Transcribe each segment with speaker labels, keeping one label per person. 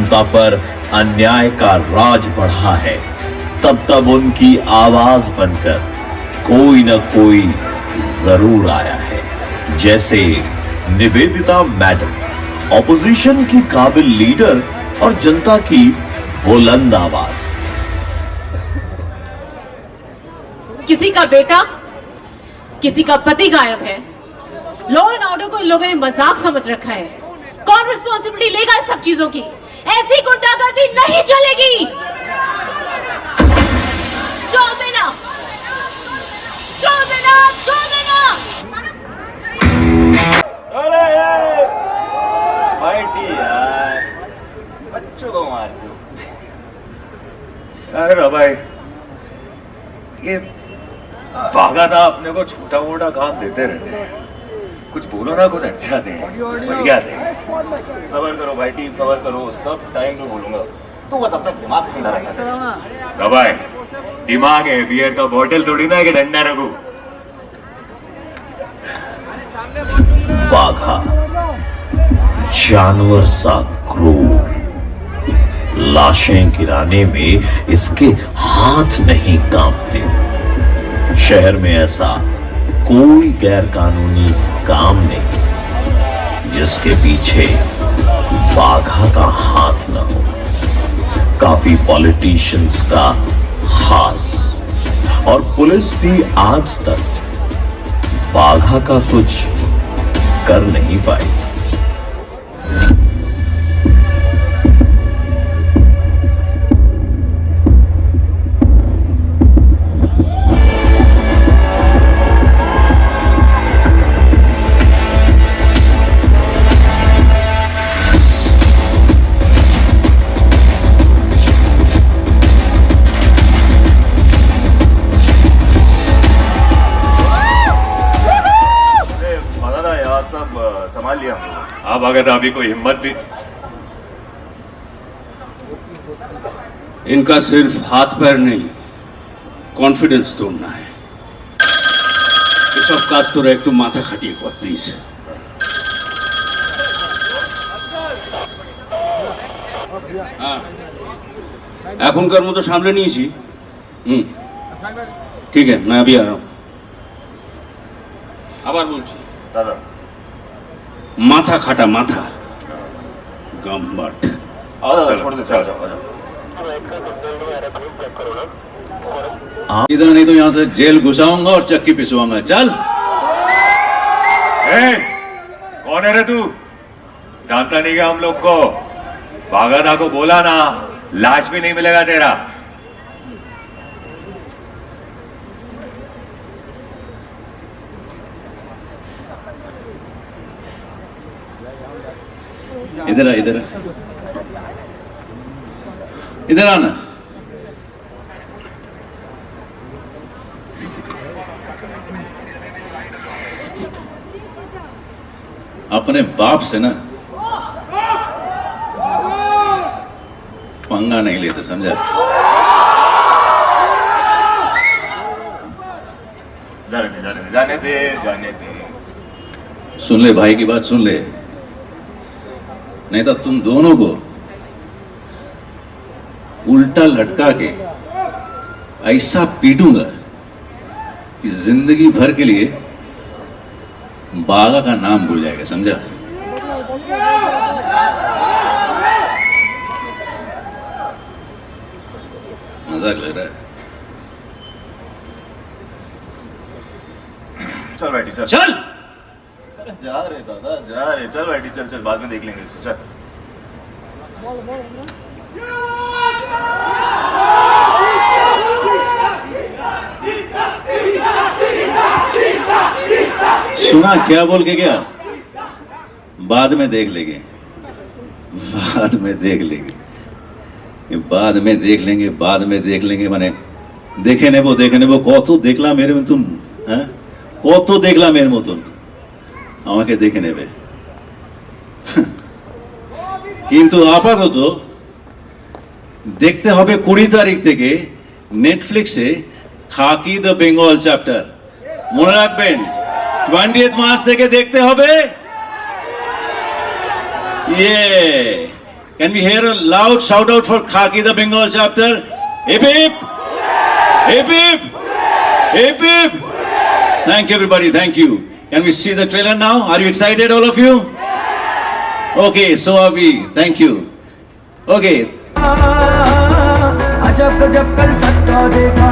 Speaker 1: जनता पर अन्याय का राज बढ़ा है, तब तब उनकी आवाज बनकर कोई न कोई जरूर आया है। जैसे निवेदिता मैडम, ऑपोजिशन की काबिल लीडर और जनता की बुलंद आवाज।
Speaker 2: किसी का बेटा, किसी का पति गायब है। लॉ एंड ऑर्डर को इन लोगों ने मजाक समझ रखा है। कौन रिस्पॉन्सिबिलिटी लेगा इस सब चीजों की? ऐसी गुंडागर्दी नहीं चलेगी। छोड़ देना, छोड़ देना, छोड़ देना।
Speaker 3: अरे यार, बच्चों को मार दो। अरे भाई, ये भागा था अपने को छोटा मोटा काम देते रहते हैं। कुछ बोलो ना, कुछ अच्छा दे, बढ़िया दे। सबर करो भाई टीम, सबर करो, सब टाइम पे बोलूंगा। तू बस अपना दिमाग ठंडा रखा। भाई दिमाग है, बियर का बोतल थोड़ी ना है कि डंडा रखू।
Speaker 1: बाघा जानवर सा क्रूर, लाशें गिराने में इसके हाथ नहीं कांपते। शहर में ऐसा कोई गैर कानूनी काम नहीं जिसके पीछे बाघा का हाथ न हो। काफी पॉलिटिशियंस का खास और पुलिस भी आज तक बाघा का कुछ कर नहीं पाई।
Speaker 3: संभाल लिया आप। अगर अभी कोई हिम्मत भी,
Speaker 4: इनका सिर्फ हाथ पैर नहीं, कॉन्फिडेंस तोड़ना है। এসব কাজ তোরা একটু মাথা খাটিয়ে কর প্লিজ। এখনকার মতো সামলে নিয়েছি। ঠিক আছে, मैं अभी आ रहा हूं। আবার বলছি,
Speaker 3: दादा
Speaker 4: माथा खाटा, माथा गम्बट।
Speaker 3: छोड़ दे, चल जाओ।
Speaker 5: इधर नहीं तो यहाँ से जेल घुसाऊंगा और चक्की पिसवाऊंगा। चल।
Speaker 3: कौन है रे तू? जानता नहीं क्या हम लोग को? बागादा को बोला ना, लाश भी नहीं मिलेगा तेरा।
Speaker 5: इधर आ, इधर आ, इधर आना। अपने बाप से ना पंगा नहीं लेते, समझा?
Speaker 3: जाने दे।
Speaker 5: सुन ले भाई की बात, सुन ले, नहीं तो तुम दोनों को उल्टा लटका के ऐसा पीटूंगा कि जिंदगी भर के लिए बागा का नाम भूल जाएगा, समझा? मजाक लग रहा है?
Speaker 3: चल बैठी, चल
Speaker 5: चल।
Speaker 3: जा रहे दादा, जा रहे। चल बैठी, चल बाद में देख लेंगे इसको। चल
Speaker 5: सुना क्या बोल के गया? बाद में देख लेंगे, बाद में देख लेंगे, बाद में देख लेंगे, बाद में देख लेंगे। माने देखे नेबो কত দেখলা মেরে মতন, হ্যাঁ কত দেখলা মেরে মতন আমাকে দেখে নেবে। কিন্তু আপাতত দেখতে হবে 20 তারিখ থেকে নেটফ্লিক্সে খাকি দ্য বেঙ্গল চ্যাপ্টার। মনে রাখবেন 20th মার্চ থেকে দেখতে হবে। ये Can we hear a loud shout out for Khaki, the Bengal chapter? Hip hip! Hip hip! Hip hip! Thank you, everybody. Thank you. Can we see the trailer now? Are you excited, all of you? Okay, so are we. Thank you. Okay.
Speaker 6: अजब गजब कल सत्ता देखा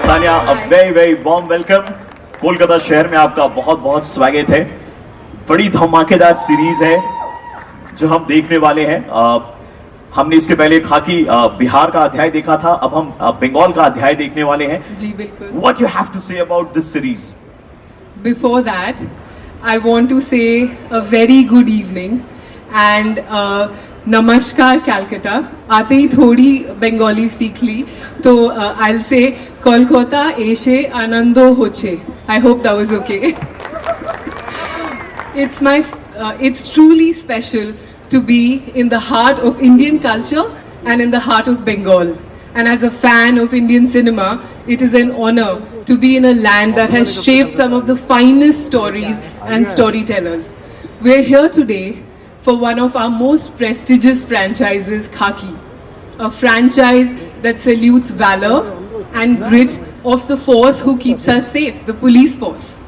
Speaker 3: Tania, a very very warm welcome. Kolkata शहर में आपका बहुत बहुत स्वागत है. बड़ी धमाकेदार सीरीज है जो हम देखने वाले हैं. हमने इसके पहले खाकी बिहार का अध्याय देखा था, अब हम बंगाल का अध्याय देखने वाले हैं.
Speaker 7: जी बिल्कुल.
Speaker 3: What you have to say about this series?
Speaker 7: Before that, I want to say a very good evening and नमस्कार Calcutta. आते ही थोड़ी बंगाली सीख ली तो I'll say कोलकाता एशे आनंदो होचे. I hope that was okay. It's truly special to be in the heart of Indian culture and in the heart of Bengal. And as a fan of Indian cinema, it is an honor to be in a land that has shaped some of the finest stories and storytellers. We're here today for one of our most prestigious franchises, Khaki, a franchise that salutes valor and grit of the force who keeps us safe, the police force.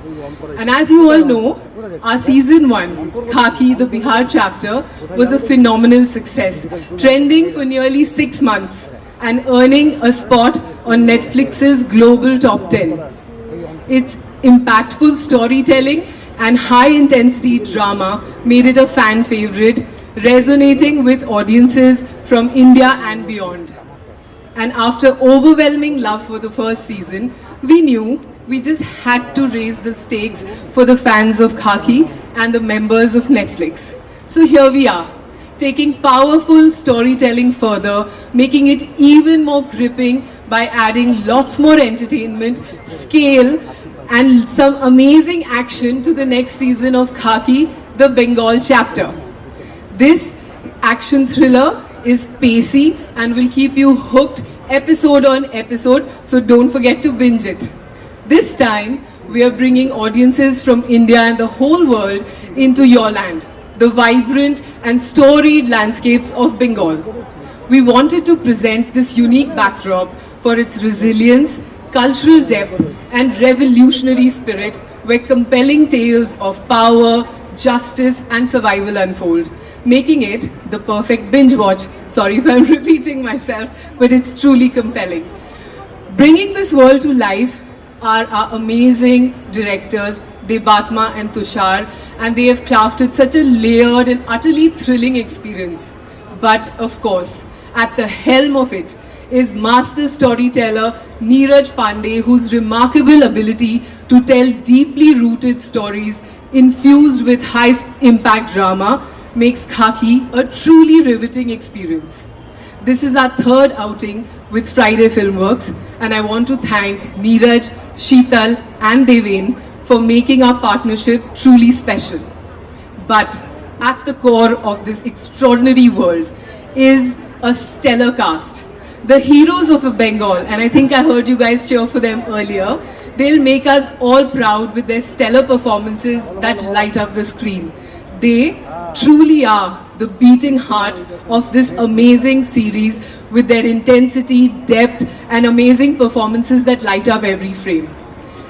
Speaker 7: And as you all know, our season 1, Khaki, the Bihar chapter, was a phenomenal success, trending for nearly 6 months and earning a spot on Netflix's global top 10. Its impactful storytelling and high-intensity drama made it a fan favorite, resonating with audiences from India and beyond. And after overwhelming love for the first season, we knew we just had to raise the stakes for the fans of Khaki and the members of Netflix. So here we are, taking powerful storytelling further, making it even more gripping by adding lots more entertainment, scale, and some amazing action to the next season of Khaki, the Bengal chapter. This action thriller is pacey and will keep you hooked episode on episode, so don't forget to binge it. This time, we are bringing audiences from India and the whole world into your land, the vibrant and storied landscapes of Bengal. We wanted to present this unique backdrop for its resilience, cultural depth, and revolutionary spirit, where compelling tales of power, justice, and survival unfold, making it the perfect binge watch. Sorry if I'm repeating myself, but it's truly compelling. Bringing this world to life are our amazing directors, Debatma and Tushar, and they have crafted such a layered and utterly thrilling experience. But of course, at the helm of it is master storyteller Neeraj Pandey, whose remarkable ability to tell deeply rooted stories infused with high-impact drama makes Khaki a truly riveting experience. This is our third outing with Friday Filmworks, and I want to thank Neeraj, Sheetal, and Deven for making our partnership truly special. But at the core of this extraordinary world is a stellar cast. The heroes of Bengal, and I think I heard you guys cheer for them earlier, they'll make us all proud with their stellar performances that light up the screen. They truly are the beating heart of this amazing series with their intensity, depth, and amazing performances that light up every frame.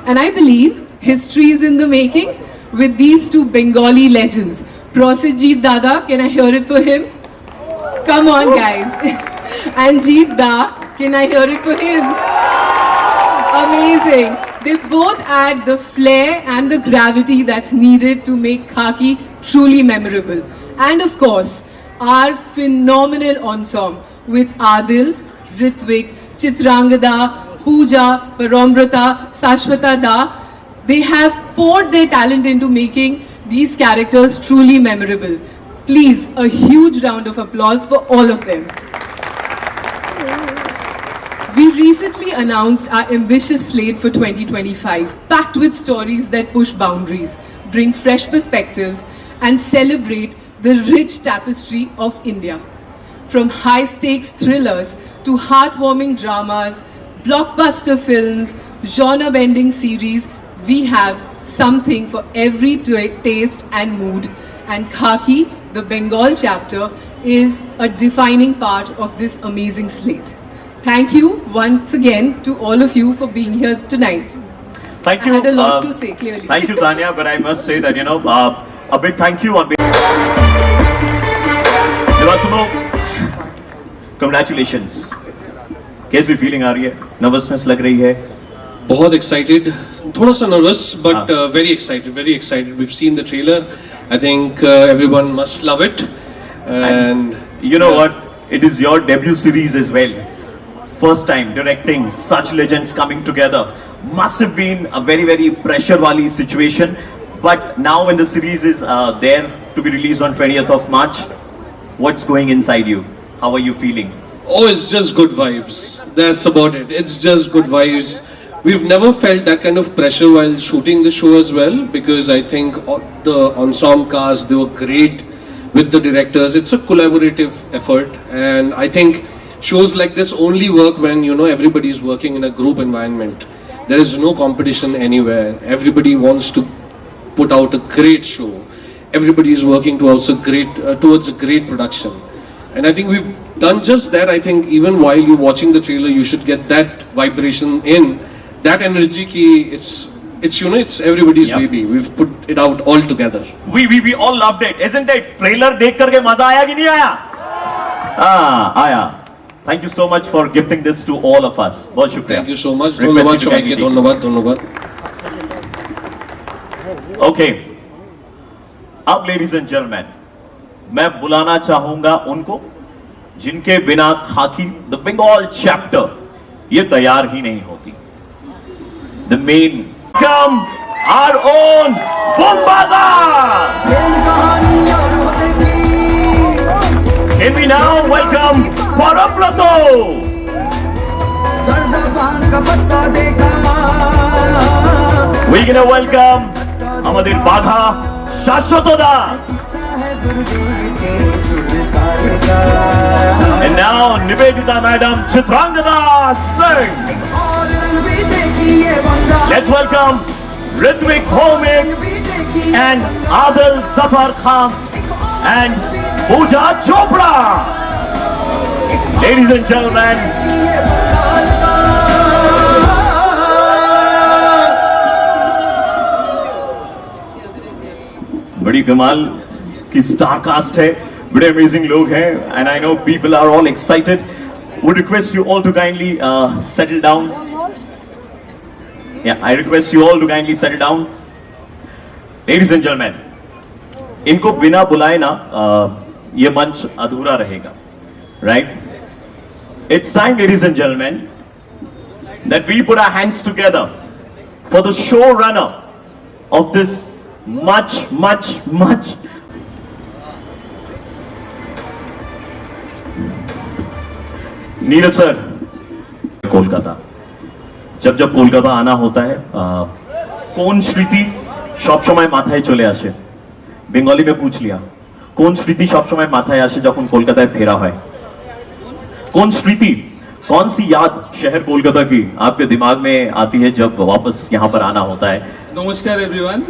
Speaker 7: And I believe history is in the making with these two Bengali legends. Prosenjit Dada, can I hear it for him? Come on guys. And Jeet Da, can I hear it for him? Amazing. They both add the flair and the gravity that's needed to make Khaki truly memorable. And of course, our phenomenal ensemble with Adil, Ritvik, Chitrangada, Pooja, Parambrata, Sashwata Da. They have poured their talent into making these characters truly memorable. Please, a huge round of applause for all of them. We recently announced our ambitious slate for 2025, packed with stories that push boundaries, bring fresh perspectives, and celebrate the rich tapestry of India. From high-stakes thrillers to heartwarming dramas, blockbuster films, genre-bending series, we have something for every taste and mood. And Khaki, the Bengal chapter, is a defining part of this amazing slate. Thank you once again to all of you for being here tonight.
Speaker 3: Thank
Speaker 7: I
Speaker 3: you.
Speaker 7: had a lot to say, clearly.
Speaker 3: Thank you, Tanya, but I must say that, a big thank you on behalf. Congratulations. कैसी feeling आ रही है? Nervousness लग रही है?
Speaker 8: बहुत excited, थोड़ा सा nervous but very excited. We've seen the trailer. I think everyone must love it. And
Speaker 3: You know what? It is your debut series as well. First time directing such legends coming together. Must have been a very, very pressure wali situation. But now when the series is there to be released on 20th of March, what's going inside you? How are you feeling?
Speaker 8: oh, it's just good vibes. That's about it. It's just good vibes. We've never felt that kind of pressure while shooting the show as well, because I think the ensemble cast, they were great with the directors. It's a collaborative effort, and I think shows like this only work when everybody is working in a group environment. There is no competition anywhere. Everybody wants to put out a great show. Everybody is working towards a great production. And I think we've done just that. I think even while you're watching the trailer, you should get that vibration in, that energy ki it's everybody's
Speaker 3: Yep.
Speaker 8: baby. We've put it out all together.
Speaker 3: We all loved it, isn't it? Trailer देख करके मजा आया कि नहीं आया? आया. Thank you so much for gifting this to all of us. बहुत शुक्रिया.
Speaker 8: Thank you so much.
Speaker 3: Request
Speaker 8: धन्यवाद
Speaker 3: you to
Speaker 8: सबाई के,
Speaker 3: kindly
Speaker 8: धन्यवाद.
Speaker 3: Okay. अब ladies and gentlemen, मैं बुलाना चाहूंगा उनको जिनके बिना खाकी द बंगाल चैप्टर ये तैयार ही नहीं होती. The main come our own Bombada. Can we now welcome Parabrato? We're gonna welcome আমাদের বাঘা শাশ্বতদা. And now Nivedita Madam Chitrangada Singh. Let's welcome Ritvik Bhomik and Adil Zafar Khan and Pooja Chopra. Ladies and gentlemen, बड़ी कमाल की star cast है, बड़े amazing लोग हैं, and I know people are all excited. Would request you all to kindly settle down. Yeah, I request you all to kindly settle down. Ladies and gentlemen, इनको बिना बुलाए ना ये मंच अधूरा रहेगा, right? It's time, ladies and gentlemen, that we put our hands together for the showrunner of this much Neeraj sir. Kolkata, जब कोलकाता आना होता है कौन स्मृति সব সময় মাথায় চলে আসে? বেঙ্গলি में पूछ लिया, कौन स्मृति सब समय माথায় আসে যখন কলকাতায় ফেরা হয়? कौन स्मृति, कौन सी याद शहर कोलकाता की आपके दिमाग में आती है जब वापस यहाँ पर आना होता है?
Speaker 9: Namaskar everyone.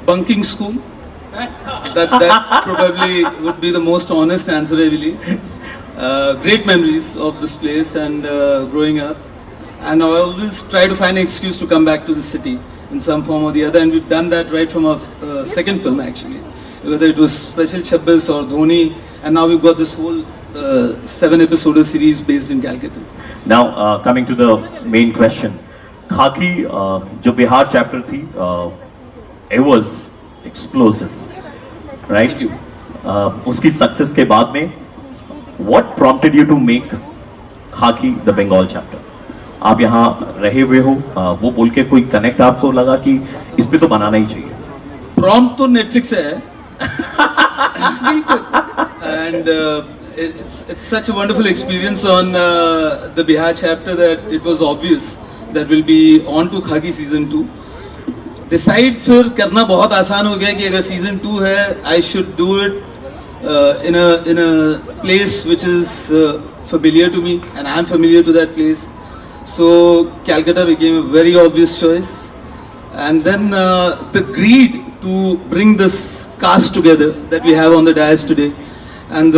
Speaker 9: Bunking school. That probably would be the most honest answer, I believe. Great memories of this place and growing up. And I always try to find an excuse to come back to the city in some form or the other. And we've done that right from our second film actually. Whether it was Special Chabbis or Dhoni. And now we've got this whole 7-episode series based in Calcutta.
Speaker 3: Now coming to the main question. खाकी जो Bihar chapter थी, it was explosive, right?
Speaker 9: Thank you.
Speaker 3: उसकी success के बाद में what prompted you to make खाकी the Bengal chapter? आप यहाँ रहे हुए हो, वो बोल के कोई कनेक्ट आपको लगा कि इस पे तो बनाना ही चाहिए?
Speaker 9: Prompt तो Netflix से है. And it's such a wonderful experience on the Bihar chapter that it was obvious that will be on to Khaki season 2. Decide फिर करना बहुत आसान हो गया कि अगर season 2 है, I should do it in a place which is familiar to me, and I am familiar to that place. So Calcutta became a very obvious choice, and then the greed to bring this cast together that we have on the dais today, and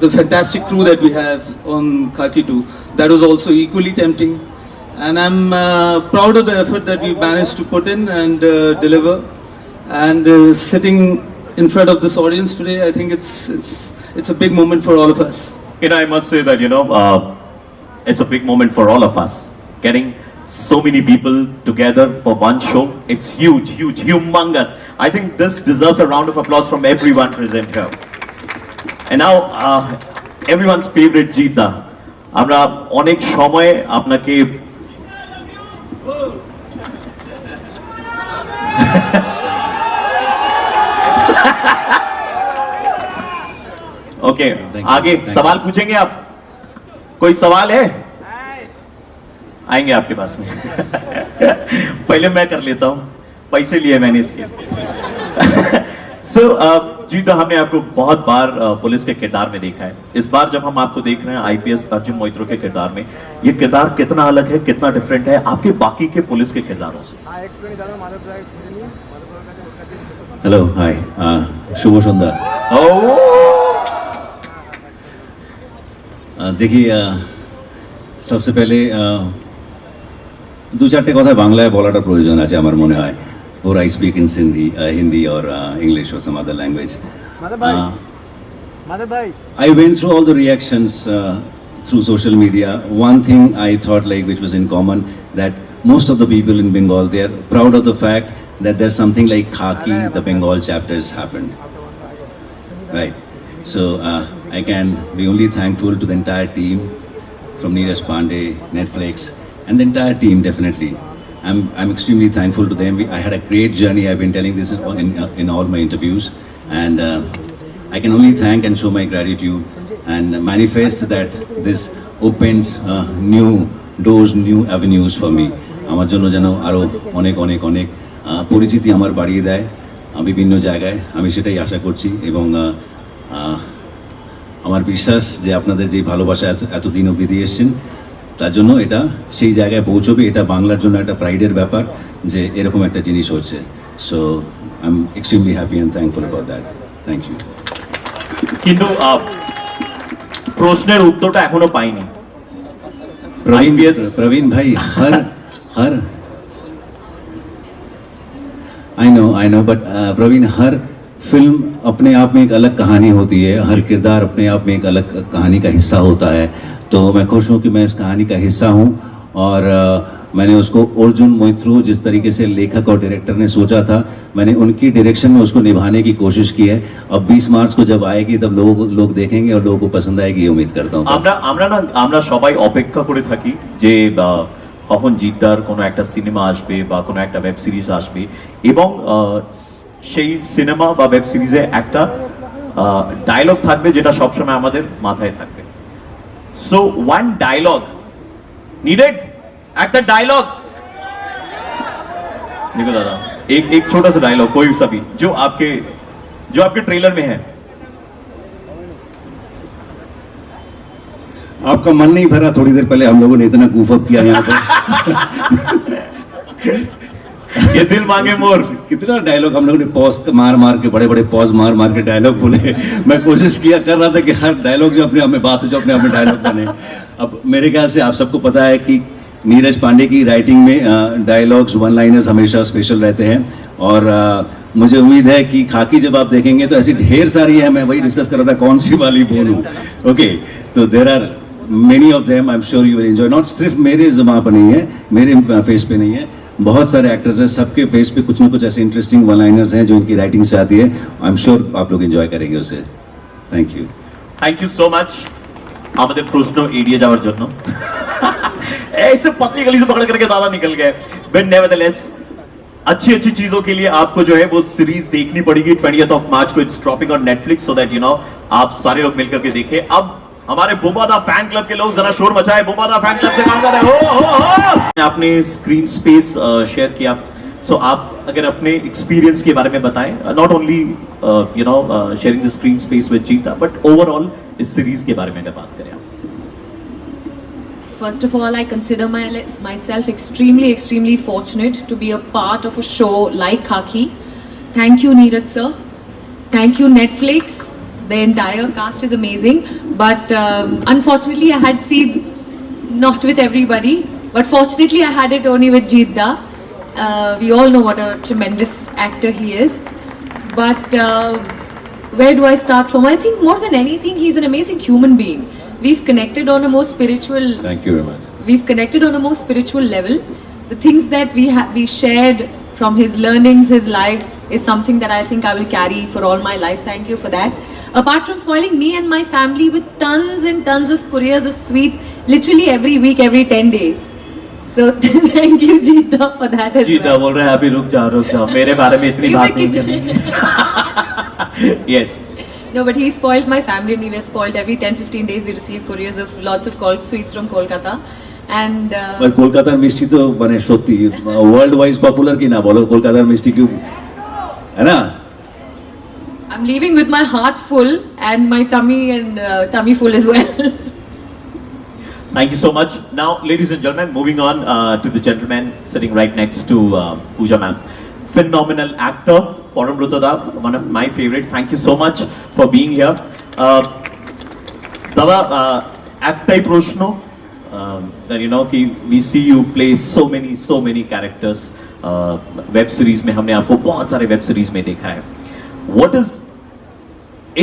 Speaker 9: the fantastic crew that we have on Khaki 2, that was also equally tempting. And I'm proud of the effort that we managed to put in and deliver. And sitting in front of this audience today, I think it's a big moment for all of us.
Speaker 1: You know, I must say that, it's a big moment for all of us. Getting so many people together for one show, it's huge, humongous. I think this deserves a round of applause from everyone present here. And now, everyone's favorite Jeeta. আমরা অনেক সময় আপনাকে okay आगे सवाल पूछेंगे आप? कोई सवाल है? आएंगे आपके पास में। पहले मैं कर लेता हूं, पैसे लिए मैंने इसके। जीता, हमने आपको बहुत बार पुलिस के किरदार में देखा है। इस बार जब हम आपको देख रहे हैं आईपीएस अर्जुन मोइत्रो के किरदार में, ये किरदार कितना अलग है, कितना डिफरेंट है आपके बाकी के पुलिस के किरदारों से?
Speaker 5: हेलो, हाय, शुभ सन्ध्या। देखिए, सबसे पहले दो चारटे कथा बांग्लाয় বলাটা প্রয়োজন আছে আমার মনে হয়। Or I speak in Hindi or English or some other language. I went through all the reactions through social media. One thing I thought which was in common, that most of the people in Bengal, they are proud of the fact that there's something like Khaki, the Bengal chapter has happened. Right. So I can be only thankful to the entire team, from Neeraj Pandey, Netflix, and the entire team definitely. I'm extremely thankful to them. I had a great journey. I've been telling this in all my interviews, and I can only thank and show my gratitude and manifest that this opens new doors, new avenues for me. আমার জন্য যেন আরো অনেক অনেক অনেক পরিচিতি আমার বাড়িয়ে দেয় বিভিন্ন জায়গায়, আমি সেটাই আশা করছি। এবং আমার বিশ্বাস যে আপনাদের যে ভালোবাসা এতদিন অবধি দিয়ে এসেছেন, তার জন্য এটা সেই জায়গায় পৌঁছবে। এটা বাংলার জন্য একটা প্রাইডের ব্যাপার যে এরকম একটা জিনিস হচ্ছে। So I am extremely happy and thankful about that. Thank you.
Speaker 1: কিন্তু প্রশ্নের উত্তরটা এখনো পাইনি।
Speaker 5: प्रवीण भाई, हर आई नो बट प्रवीण, हर फिल्म अपने आप में एक अलग कहानी होती है, हर किरदार अपने आप में एक अलग कहानी का हिस्सा होता है। तो मैं खुश हूँ कि मैं इस कहानी का हिस्सा हूँ, और मैंने उसको अर्जुन मोइत्रो जिस तरीके से लेखक और डायरेक्टर ने सोचा था, मैंने उनकी डायरेक्शन में उसको निभाने की कोशिश की है। अब 20 मार्च को जब आएगी तब लोग देखेंगे और लोगों को पसंद आएगी, उम्मीद करता हूँ।
Speaker 1: আমরা সবাই অপেক্ষা করে থাকি যে কখন জিদ্দার কোনো একটা সিনেমা আসবে বা কোনো একটা ওয়েব সিরিজ আসবে, এবং সেই সিনেমা বা ওয়েব সিরিজে একটা ডায়লগ থাকবে যেটা সবসময় আমাদের মাথায় থাকবে। সো ওয়ান ডায়লগ नीडेड, एक डायलॉग देखो दादा, एक छोटा सा डायलॉग, कोई सा भी जो आपके ट्रेलर में है।
Speaker 5: आपका मन नहीं भरा? थोड़ी देर पहले हम लोगों ने इतना गूफ अप किया यहाँ पर।
Speaker 1: ये दिल मांगे मोर,
Speaker 5: कितना डायलॉग हम लोगों ने पॉज मार के, बड़े पॉज मार के डायलॉग बोले। मैं कोशिश कर रहा था कि हर डायलॉग जो अपने आप में बात है, जो अपने आप में डायलॉग बने। अब मेरे ख्याल से आप सबको पता है कि नीरज पांडे की राइटिंग में डायलॉग्स, वन लाइनर्स हमेशा स्पेशल रहते हैं, और मुझे उम्मीद है कि खाकी जब आप देखेंगे तो ऐसी ढेर सारी है, मैं वही डिस्कस कर रहा था कौन सी वाली बोलूं। ओके, तो there are many of them, I am sure you will enjoy. Not सिर्फ मेरे ज़बान पर नहीं है, मेरे फेस पे नहीं है, बहुत सारे एक्टर्स हैं, सबके फेस पे कुछ ना कुछ ऐसे इंटरेस्टिंग वन लाइनर्स हैं जो इनकी राइटिंग से आती है। आई एम श्योर आप लोग एंजॉय करेंगे उसे। Thank you so much. আমাদের প্রশ্ন এড়িয়ে যাওয়ার জন্য ऐसे पतली गली से पकड़ करके दादा निकल गए। बट नेवरदलेस अच्छी चीजों के लिए आपको जो है वो सीरीज देखनी पड़ेगी। 20th of March को it's dropping on Netflix, so that आप सारे लोग मिलकर के देखें। अब हमारे बुम्बादा फैन क्लब के लोग जरा शोर मचाए, बुम्बादा फैन क्लब से काम कर रहे हो। आपने स्क्रीन स्पेस शेयर किया, सो आप अगर अपने एक्सपीरियंस के बारे में बताएं, not only sharing the screen space with जीता, बट ओवरऑल इस सीरीज के बारे में अगर बात करें आप।
Speaker 2: First of all, I consider myself extremely fortunate to be a part of a show like Khaki. Thank you, Neeraj sir. Thank you, Netflix. The entire cast is amazing. But unfortunately, I had seeds not with everybody. But fortunately, I had it only with Jeet Da. We all know what a tremendous actor he is. But where do I start from? I think more than anything, he's an amazing human being. We've connected on a more spiritual.
Speaker 5: Thank you very much.
Speaker 2: We've connected on a more spiritual level. The things that we shared from his learnings, his life, is something that I think I will carry for all my life. Thank you for that. Apart from spoiling me and my family with tons and tons of couriers of sweets, literally every week, every 10 days. So thank you, Jeeta, for that as
Speaker 1: जीता
Speaker 2: well.
Speaker 1: बोल रहे हैं अभी रुक जाओ मेरे बारे में इतनी बात नहीं करनी yes
Speaker 2: No, but he spoiled my family and we were spoiled every 10-15 days. We receive couriers of lots of sweets from Kolkata. And
Speaker 5: কলকাতার মিষ্টি তো মানে সত্যি ওয়ার্ল্ড ওয়াইজ পপুলার কি না বলো কলকাতার মিষ্টি কি है ना
Speaker 2: I'm leaving with my heart full and my tummy full as well.
Speaker 1: thank you so much. Now ladies and gentlemen, moving on to the gentleman sitting right next to Pooja ma'am. Phenomenal actor Parambrata da, one of my favorite. Thank you so much for being here. Dada একটাই প্রশ্ন that you know कि we see you play so many characters web series में हमने आपको बहुत सारे web series में देखा है. What is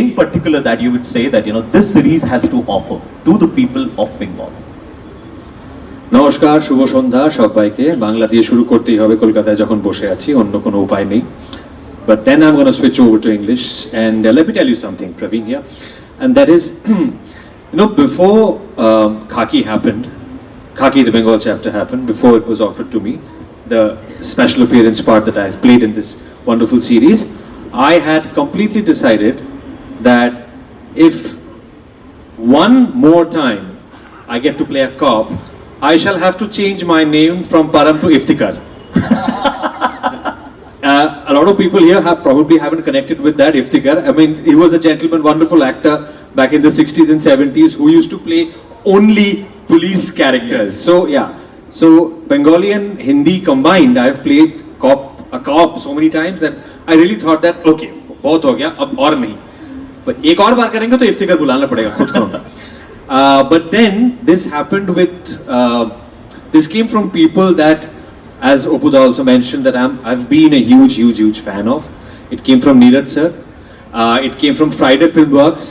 Speaker 1: in particular that you would say that you know this series has to offer to the people of Bengal?
Speaker 10: নমস্কার শুভ সন্ধ্যা সবাইকে বাংলা দিয়ে শুরু করতেই হবে কলকাতায় যখন বসে আছি অন্য কোনো উপায় নেই but then I'm going to switch over to English and let me tell you something Praveen here and that is you know before Khaki happened Khaki the Bengal chapter happened before it was offered to me the special appearance part that I've played in this wonderful series I had completely decided that if one more time I get to play a cop I shall have to change my name from Param to Iftikhar. A lot of people here probably haven't connected with that Iftikhar. I mean, he was a gentleman, wonderful actor back in the 60s and 70s who used to play only police characters. So yeah, so Bengali and Hindi combined, I have played a cop so many times that I really thought that okay, बहुत हो गया, अब और नहीं. But एक और बार करेंगे तो Iftikhar बुलाना पड़ेगा खुद को. But then this happened with this came from people that as Opuda also mentioned that I've been a huge fan of. It came from Neeraj sir, it came from Friday Filmworks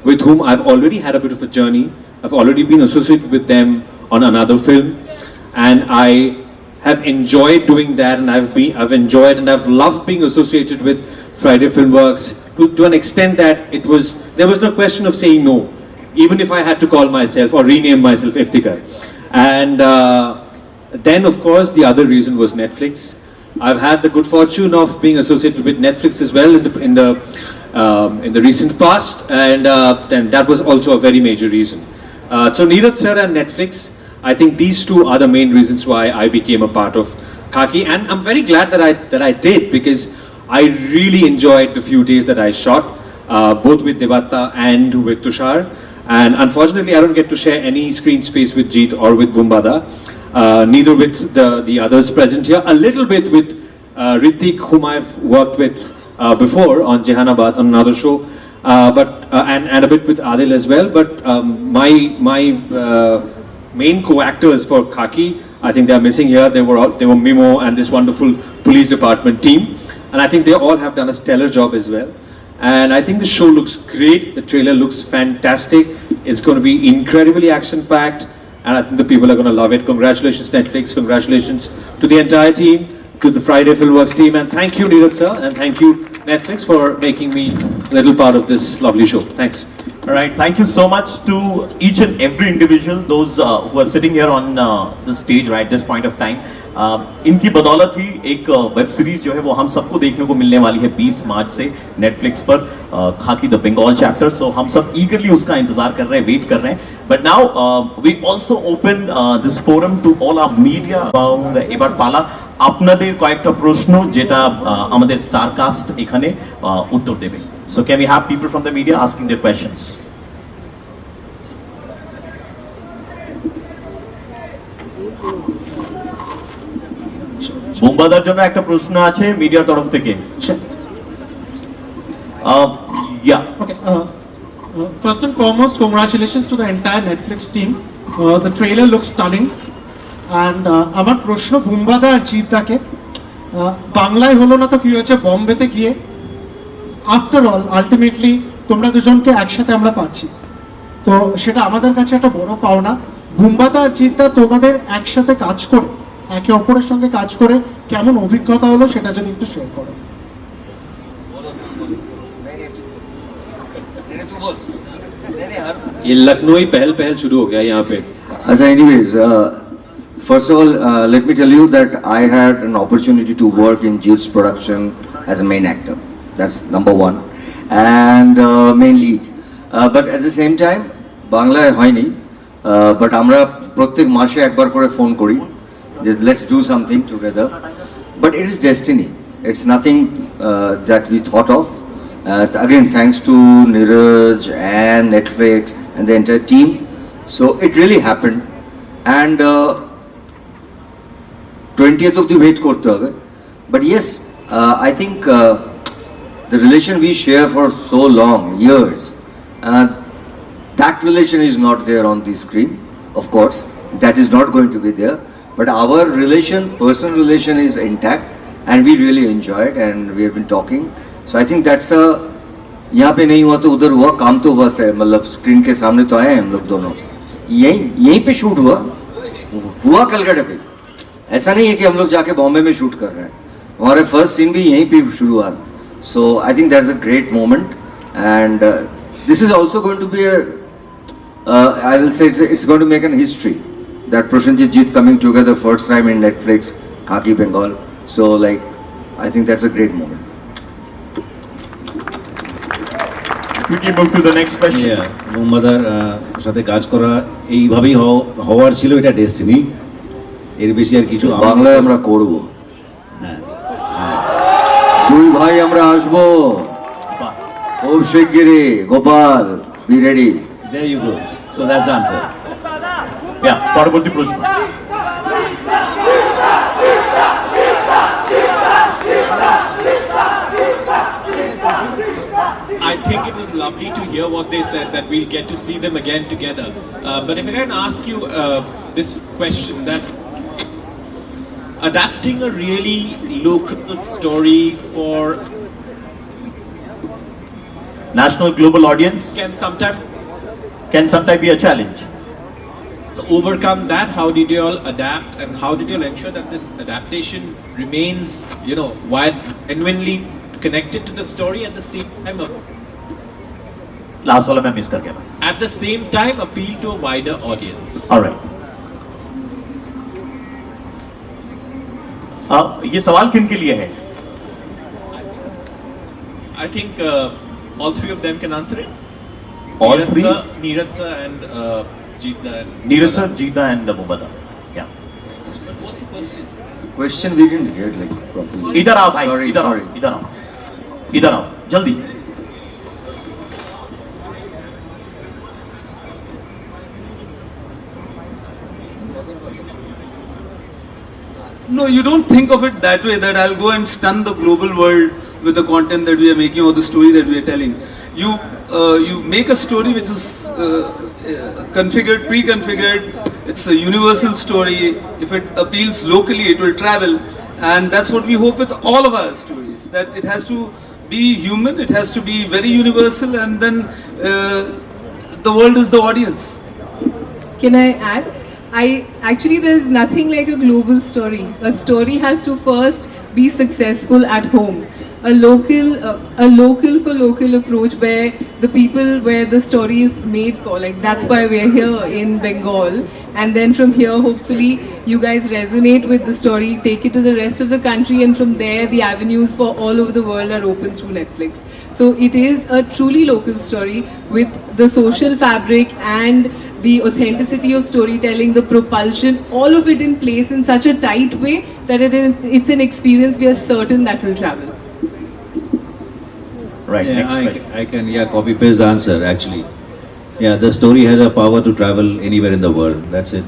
Speaker 10: with whom I've already had a bit of a journey. I've already been associated with them on another film and I have enjoyed doing that and I've enjoyed and I've loved being associated with Friday Filmworks to an extent that there was no question of saying no. Even if I had to call myself or rename myself Iftikhar. And then of course the other reason was Netflix. I've had the good fortune of being associated with Netflix as well in the recent past and then that was also a very major reason. So Neeraj sir and Netflix, I think these two are the main reasons why I became a part of Khaki and I'm very glad that I did because I really enjoyed the few days that I shot both with Devatta and with Tushar. And unfortunately, I don't get to share any screen space with Jeet or with Bumbada, neither with the others present here. A little bit with Ritik, whom I've worked with before on Jehanabad on another show, and a bit with Adil as well. But my main co-actors for Khaki, I think they are missing here. They were Mimo and this wonderful police department team, and I think they all have done a stellar job as well. And I think the show looks great, the trailer looks fantastic, it's going to be incredibly action-packed and I think the people are going to love it. Congratulations Netflix, congratulations to the entire team, to the Friday Filmworks team and thank you Neeraj sir and thank you Netflix for making me a little part of this lovely show. Thanks.
Speaker 1: Alright, thank you so much to each and every individual, those who are sitting here on the stage right this point of time. इनकी बदौलत ही एक web series जो है वो हम सबको देखने को मिलने वाली है 20 मार्च से नेटफ्लिक्स पर खाकी द बंगाल चैप्टर सो हम सब ईगरली उसका इंतजार कर रहे हैं वेट कर रहे हैं but now we also open this forum to all our media এবার পালা আপনাদের কয়েকটা প্রশ্ন যেটা আমাদের স্টার কাস্ট এখানে উত্তর দেবে so can we have people from the media asking their questions বুম্বাদার জন্য একটা প্রশ্ন আছে মিডিয়ার তরফ থেকে। ইয়া
Speaker 11: Okay. First and foremost, congratulations to the entire Netflix team. The trailer looks stunning. And আমার প্রশ্ন বুম্বাদা আর জিদ্দাকে, বাংলায় হলো না তো কি হয়েছে বম্বেতে গিয়ে, আফটার অল আলটিমেটলি তোমরা দুজনকে একসাথে আমরা পাচ্ছি, তো সেটা আমাদের কাছে একটা বড় পাওনা। বুম্বাদা আর জিদ্দা তোমাদের একসাথে কাজ করে, একে অপরের সঙ্গে কাজ করে কেমন অভিজ্ঞতা হলো সেটা যদি একটু শেয়ার করো।
Speaker 10: ये लखनऊ पहल पहल शुरू हो गया यहाँ पे।
Speaker 12: अच्छा, anyways, first of all, let me tell you that I had an opportunity to work in Jill's production as a main actor. That's number one, and main lead. But at the same time, Bangla হয়নি, but আমরা প্রত্যেক মাসে একবার করে phone করি, just let's do something together. But it is destiny. It's nothing that we thought of. Again, thanks to Neeraj and Netflix and the entire team. So it really happened. And 20th of the wait korte hobe. But yes, I think the relation we share for so long, years, that relation is not there on the screen, of course. That is not going to be there. But our relation, personal relation is intact, and we really enjoy it, and we have been talking. So I think that's a, यहाँ पे नहीं हुआ तो उधर हुआ, काम तो बस है, मतलब स्क्रीन के सामने तो आए हैं हम लोग दोनों, यहीं पे शूट हुआ कलकत्ते पे। ऐसा नहीं है कि हम लोग जाके बॉम्बे में शूट कर रहे हैं, हमारे फर्स्ट सीन भी यहीं पे शुरू हुआ। So I think that's a great moment, and this is also going to be I will say it's going to make an history, that Prosenjit Jeet coming together first time in Netflix, Khaki Bengal. So like, I think that's a great moment.
Speaker 1: quickly move to the next question.
Speaker 5: বুম্বাদার সাথে কাজ করা এইভাবেই হওয়ার ছিল, এটা destiny, এর বেশি আর কিছু
Speaker 12: বাংলায় আমরা করব। দুই ভাই আমরা আসবো খুব শিগগিরই, Gopal, be ready.
Speaker 5: There you go. So that's the answer.
Speaker 1: পরবর্তী প্রশ্ন।
Speaker 10: I think it was lovely to hear what they said, that we'll get to see them again together. But if I can ask you this question, that adapting a really local story for
Speaker 1: national global audience
Speaker 10: can
Speaker 1: sometimes be a challenge.
Speaker 10: Overcome that, how did you all adapt, and how did you all ensure that this adaptation remains, while genuinely connected to the story at the same time,
Speaker 1: last वाला मैं miss कर गया।
Speaker 10: at the same time appeal to a wider audience?
Speaker 1: Alright. ये सवाल किन के लिए है?
Speaker 10: I think all three of them can answer it.
Speaker 1: All three?
Speaker 10: Neeraj sir and Jeetda and
Speaker 1: Neeraj sir, Jeetda and Bumbada. Yeah.
Speaker 9: What's the question?
Speaker 12: Question we didn't hear like properly.
Speaker 1: इधर आओ भाई,
Speaker 12: Sorry,
Speaker 1: इधर आओ,
Speaker 12: sorry.
Speaker 1: इधर आओ, जल्दी।
Speaker 9: No, you don't think of it that way, that I'll go and stun the global world with the content that we are making or the story that we are telling. You make a story which is configured, pre-configured. It's a universal story. If it appeals locally, it will travel, and that's what we hope with all of our stories. That it has to be human, it has to be very universal, and then the world is the audience.
Speaker 7: Can I add? There's nothing like a global story. A story has to first be successful at home. A local for local approach where the people, where the story is made for. Like, that's why we're here in Bengal. And then from here, hopefully, you guys resonate with the story, take it to the rest of the country, and from there, the avenues for all over the world are open through Netflix. So it is a truly local story with the social fabric and the authenticity of storytelling, the propulsion, all of it in place in such a tight way that it's an experience we are certain that will travel.
Speaker 1: Right,
Speaker 5: Yeah,
Speaker 1: next question.
Speaker 5: I can copy paste the answer actually. Yeah, the story has a power to travel anywhere in the world. That's it.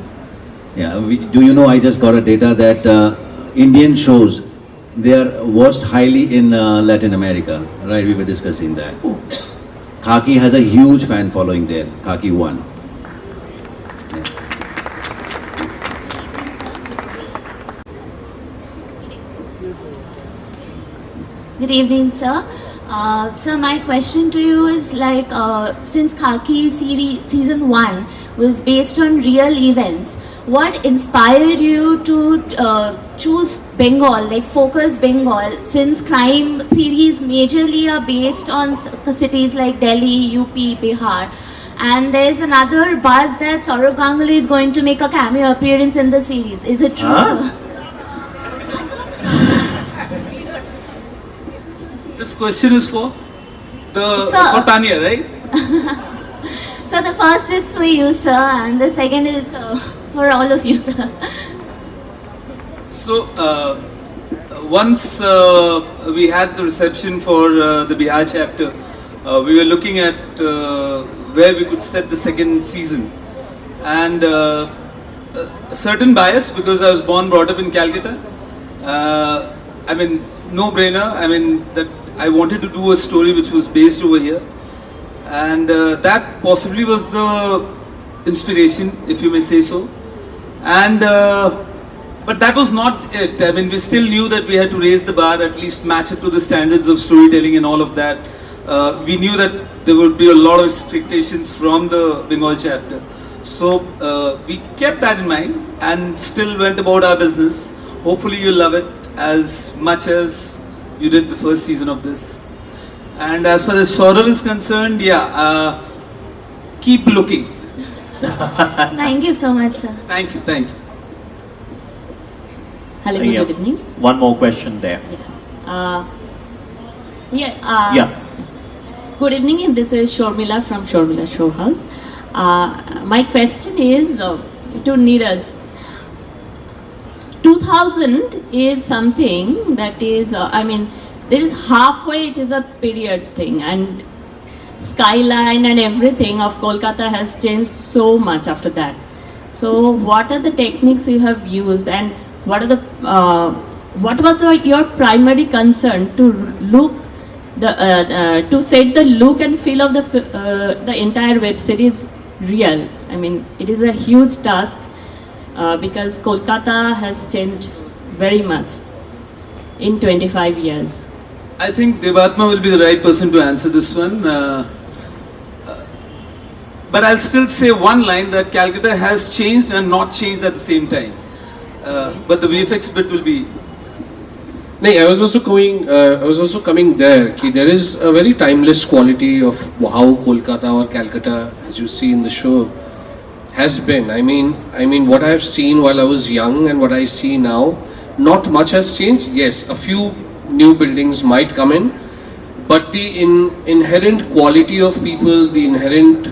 Speaker 5: Yeah, do you know, I just got a data that Indian shows, they are watched highly in Latin America, right? We were discussing that. Khaki has a huge fan following there, Khaki 1.
Speaker 13: Good evening, sir. So my question to you is like, since Khaki series season 1 was based on real events, what inspired you to choose Bengal, like focus Bengal, since crime series majorly are based on cities like Delhi, UP, Bihar, and there's another buzz that Saurav Ganguly is going to make a cameo appearance in the series. Is it true, sir?
Speaker 9: This question is for
Speaker 13: Sir.
Speaker 9: Tanya, right?
Speaker 13: So the first is for you, sir, and the second is for all of you, sir.
Speaker 9: So once we had the reception for the Bihar chapter, we were looking at where we could set the second season, and a certain bias, because I was born, brought up in Calcutta. I mean, no brainer. I mean, that I wanted to do a story which was based over here, and that possibly was the inspiration, if you may say so. And but that was not it. I mean, we still knew that we had to raise the bar, at least match it to the standards of storytelling and all of that. We knew that there would be a lot of expectations from the Bengal chapter. So we kept that in mind and still went about our business. Hopefully you'll love it as much as you did the first season of this. And as far as Saurav is concerned, yeah, keep looking.
Speaker 13: Thank you so much, sir.
Speaker 9: Thank you, thank you.
Speaker 2: Hello,
Speaker 1: Yeah.
Speaker 2: good evening.
Speaker 1: One more question there.
Speaker 2: Yeah. Good evening, and this is Shormila from Shormila Show House. My question is to Neeraj. 2000 is something that is, I mean, there is halfway, it is a period thing, and skyline and everything of Kolkata has changed so much after that. So what are the techniques you have used, and what are the what was your primary concern to look to set the look and feel of the entire web series real? I mean, it is a huge task because Kolkata has changed very much in 25 years.
Speaker 9: I think Devatma will be the right person to answer this one. But I'll still say one line, that Calcutta has changed and not changed at the same time. But the VFX bit will be.
Speaker 8: No, I was also coming there. Ki there is a very timeless quality of how Kolkata or Calcutta, as you see in the show, has been. I mean, what I have seen while I was young and what I see now, not much has changed. Yes, a few new buildings might come in, but the inherent quality of people, the inherent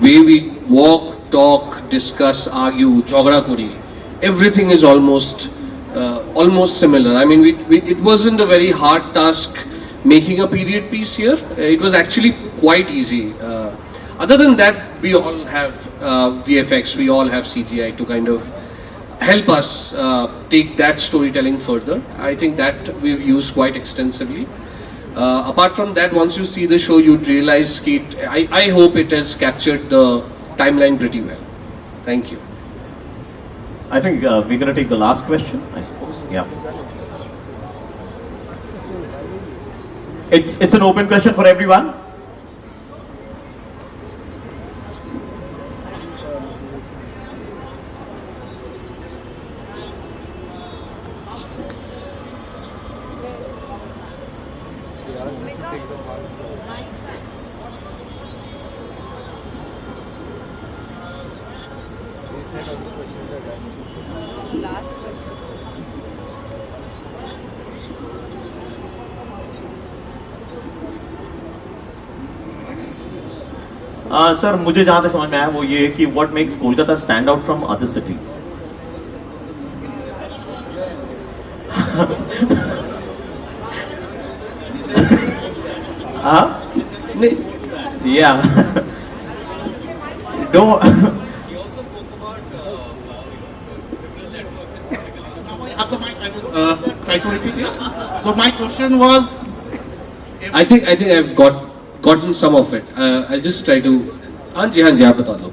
Speaker 8: way we walk, talk, discuss, argue, jhagda kori, everything is almost similar. I mean, it wasn't a very hard task making a period piece here. It was actually quite easy. Other than that, we all have VFX, we all have CGI to kind of help us take that storytelling further. I think that we've used quite extensively. Apart from that, once you see the show, you'd realize I hope it has captured the timeline pretty well. Thank you.
Speaker 1: I think we're going to take the last question, I suppose. Yeah. It's an open question for everyone. Sir मुझे जहाँ तक समझ में आया वो ये कि what makes Kolkata stand out from other cities? Yeah. Don't.
Speaker 11: have the mic, I will try to repeat it. So my question was,
Speaker 8: I think I've gotten some of it. I'll just try to. हाँ जी आप बता दो.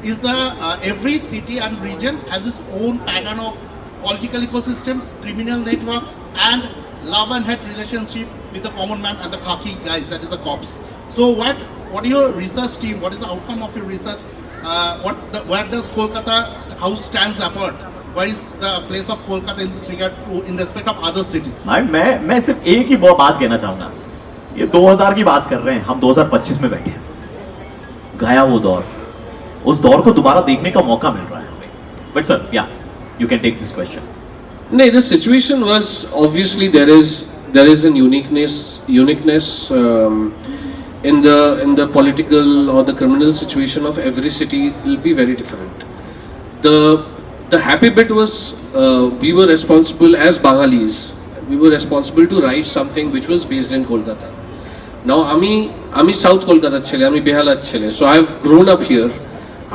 Speaker 11: is the every city and region has its own pattern of political ecosystem, criminal networks, and love and hate relationship with the common man and the khaki guys, that is the cops. So what is your research team? What is the outcome of your research? Where does Kolkata house stands apart? Where is the place of Kolkata in this regard in respect of other cities?
Speaker 1: मैं सिर्फ एक ही बात कहना चाहूंगा. ये 2000 की बात कर रहे हैं, हम 2025 में बैठे हैं. गया वो दौर, उस दौर को दोबारा देखने का मौका मिल रहा है हमें. But sir, yeah, you can take this question.
Speaker 8: No, the situation was obviously there is an uniqueness in the political or the criminal situation of every city will be very different. The happy bit was we were responsible as Bangalis. We were responsible to write something which was based in Kolkata. Now, আমি South Kolkata ছেলে, আমি বেহালার ছেলে. So I've grown up here.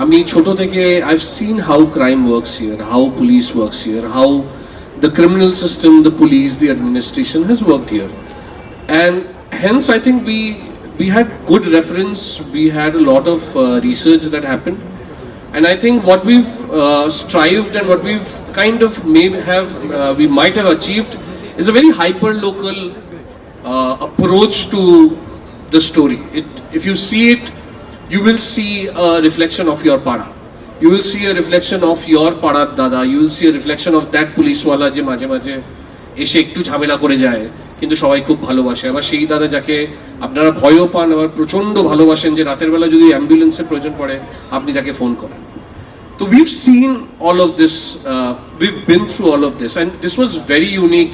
Speaker 8: আমি ছোট থেকে I've seen how crime works here, how police works here, how the criminal system, the police, the administration has worked here. And hence I think we had good reference, we had a lot of research that happened. And I think what we've strived and what we've kind of we might have achieved is a very hyper-local approach to the story. If you see it, you will see a reflection of your para. You will see a reflection of your para dada. You will see a reflection of that police wala je মাঝে মাঝে এসে একটু ঝামেলা করে যায় কিন্তু সবাই খুব ভালোবাসে আবার সেই দাদা যাকে আপনারা ভয়ও পান আবার প্রচন্ড ভালোবাসেন যে রাতের বেলা যদি অ্যাম্বুলেন্সের প্রয়োজন পড়ে আপনি তাকে ফোন করেন. So we've seen all of this, we've been through all of this, and this was very unique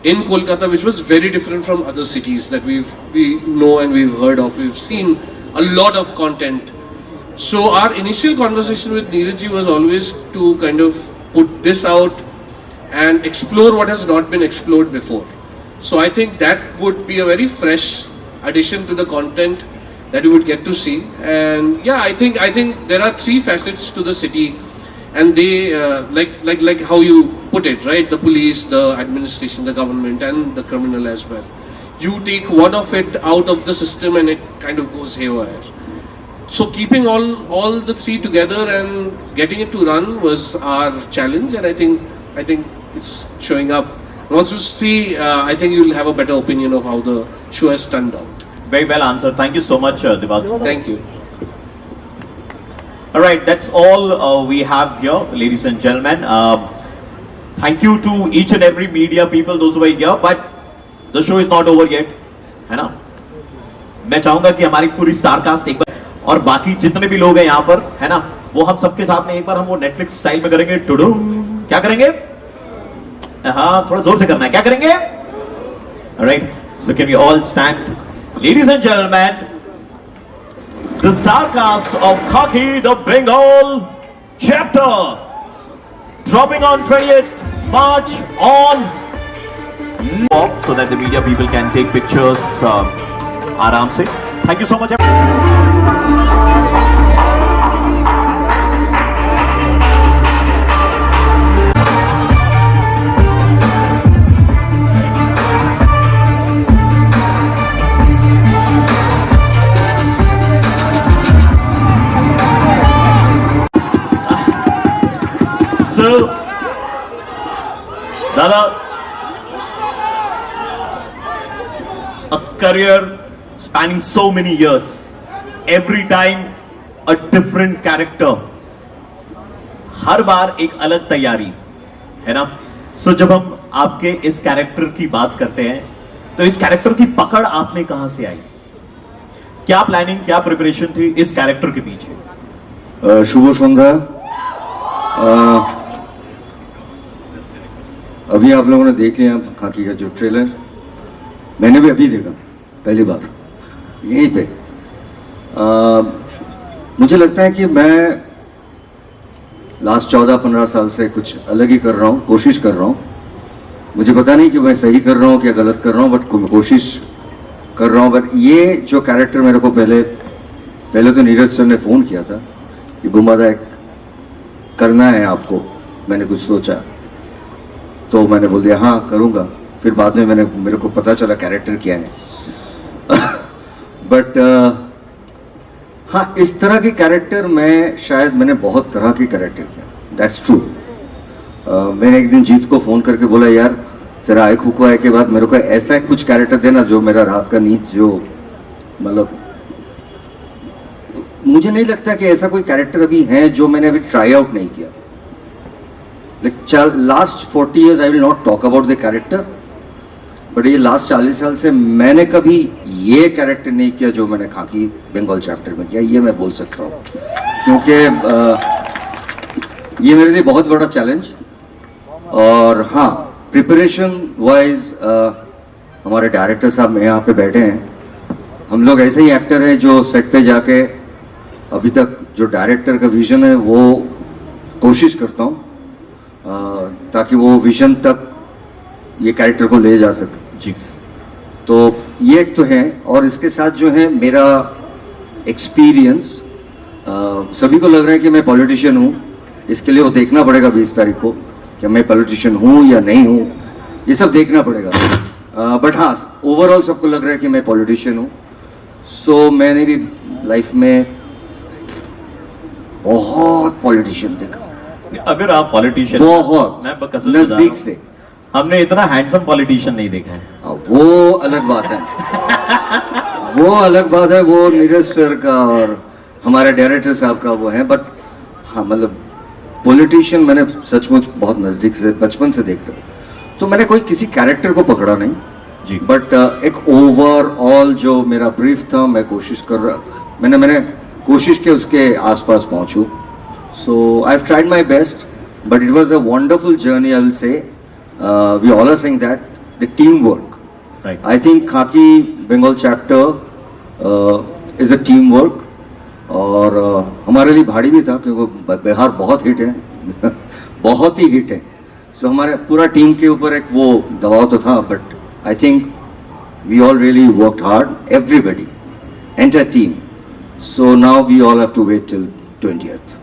Speaker 8: in Kolkata, which was very different from other cities that we know and we've heard of. We've seen a lot of content. So our initial conversation with Neeraj was always to kind of put this out and explore what has not been explored before. So I think that would be a very fresh addition to the content that you would get to see. And yeah, I think there are three facets to the city, and they like how you put it, right? The police, the administration, the government, and the criminal as well. You take one of it out of the system and it kind of goes haywire. So keeping all the three together and getting it to run was our challenge, and I think it's showing up. Once you see, I think you'll have a better opinion of how the show has turned out.
Speaker 1: Very well answered. Thank you so much, Dipak.
Speaker 8: Thank you.
Speaker 1: All right, that's all we have here, ladies and gentlemen. Thank you to each and every media people, those who are here. But the show is not over yet, है ना? मैं चाहूँगा कि हमारी पूरी star cast एक बार और बाकी जितने भी लोग हैं यहाँ पर, है ना? वो हम सबके साथ में एक बार हम वो नेटफ्लिक्स स्टाइल में करेंगे. टुडुम, क्या करेंगे? हाँ, थोड़ा जोर से करना है. क्या करेंगे? All right, so can we all stand? Ladies and gentlemen, the star cast of Khaki the Bengal chapter dropping on 20th March on so that the media people can take pictures आराम से. Thank you so much. So, Dada, a career spanning so many years, every time a different character, हर बार एक अलग तैयारी, है ना? So जब हम आपके इस कैरेक्टर की बात करते हैं, तो इस कैरेक्टर की पकड़ आपने कहां से आई? क्या प्लानिंग, क्या प्रिपरेशन थी इस कैरेक्टर के पीछे?
Speaker 12: शुभ संध्या. अभी आप लोगों ने देख लिया खाकी का जो ट्रेलर, मैंने भी अभी देखा पहली बार यहीं पे. मुझे लगता है कि मैं लास्ट 14-15 साल से कुछ अलग ही कर रहा हूँ, कोशिश कर रहा हूँ. मुझे पता नहीं कि मैं सही कर रहा हूँ क्या गलत कर रहा हूँ, बट कोशिश कर रहा हूँ. बट ये जो कैरेक्टर मेरे को पहले तो नीरज सर ने फ़ोन किया था कि बुम्बादा करना है आपको. मैंने कुछ सोचा तो मैंने बोल दिया हाँ करूँगा। फिर बाद में मेरे को पता चला कैरेक्टर क्या है। बट हाँ, इस तरह के कैरेक्टर मैंने बहुत तरह के कैरेक्टर किया, दैट्स ट्रू। मैंने एक दिन जीत को फ़ोन करके बोला यार तेरा आए खुको आए के बाद मेरे को ऐसा कुछ कैरेक्टर देना जो मेरा रात का नींद जो मतलब, मुझे नहीं लगता कि ऐसा कोई कैरेक्टर अभी है जो मैंने अभी ट्राई आउट नहीं किया। Last 40 years I will not talk about the character, but ये लास्ट 40 साल से मैंने कभी ये कैरेक्टर नहीं किया जो मैंने खाकी बंगाल चैप्टर में किया, ये मैं बोल सकता हूँ। क्योंकि ये मेरे लिए बहुत बड़ा चैलेंज। और हाँ, प्रिपरेशन वाइज हमारे डायरेक्टर साहब यहाँ पे बैठे हैं, हम लोग ऐसे ही एक्टर हैं जो सेट पे जाके अभी तक जो डायरेक्टर का विजन है वो कोशिश करता हूँ ताकि वो विजन तक ये कैरेक्टर को ले जा सके
Speaker 1: जी।
Speaker 12: तो ये एक तो है, और इसके साथ जो है मेरा एक्सपीरियंस, सभी को लग रहा है कि मैं पॉलिटिशियन हूँ, इसके लिए वो देखना पड़ेगा 20 तारीख को कि मैं पॉलिटिशियन हूँ या नहीं हूँ, ये सब देखना पड़ेगा। बट हाँ, ओवरऑल सबको लग रहा है कि मैं पॉलिटिशियन हूँ। सो मैंने भी लाइफ में बहुत पॉलिटिशियन देखा।
Speaker 1: अगर आप पॉलिटिशियन
Speaker 12: बहुत नजदीक से,
Speaker 1: हमने इतना हैंडसम पॉलिटिशियन नहीं देखा है।
Speaker 12: वो अलग बात है, वो अलग बात है, वो नीरज सर का और हमारे डायरेक्टर साहब का वो है। बट हाँ, मतलब पॉलिटिशियन मैंने सचमुच बहुत नजदीक से बचपन से देख रहा हूँ। तो मैंने कोई किसी कैरेक्टर को पकड़ा नहीं
Speaker 1: जी,
Speaker 12: बट एक ओवरऑल जो मेरा ब्रीफ था, मैं कोशिश कर रहा, मैंने कोशिश की उसके आसपास पहुंचूं। So I have tried my best, but it was a wonderful journey, I will say. We all are saying that the team work, I think Khakee Bengal chapter is a team work. और हमारे लिए भारी भी था क्योंकि बिहार बहुत हिट है बहुत ही हिट है। सो हमारे पूरा टीम के ऊपर एक वो दबाव तो था, but I think we all really worked hard, everybody, entire team. So now we all have to wait till 20th.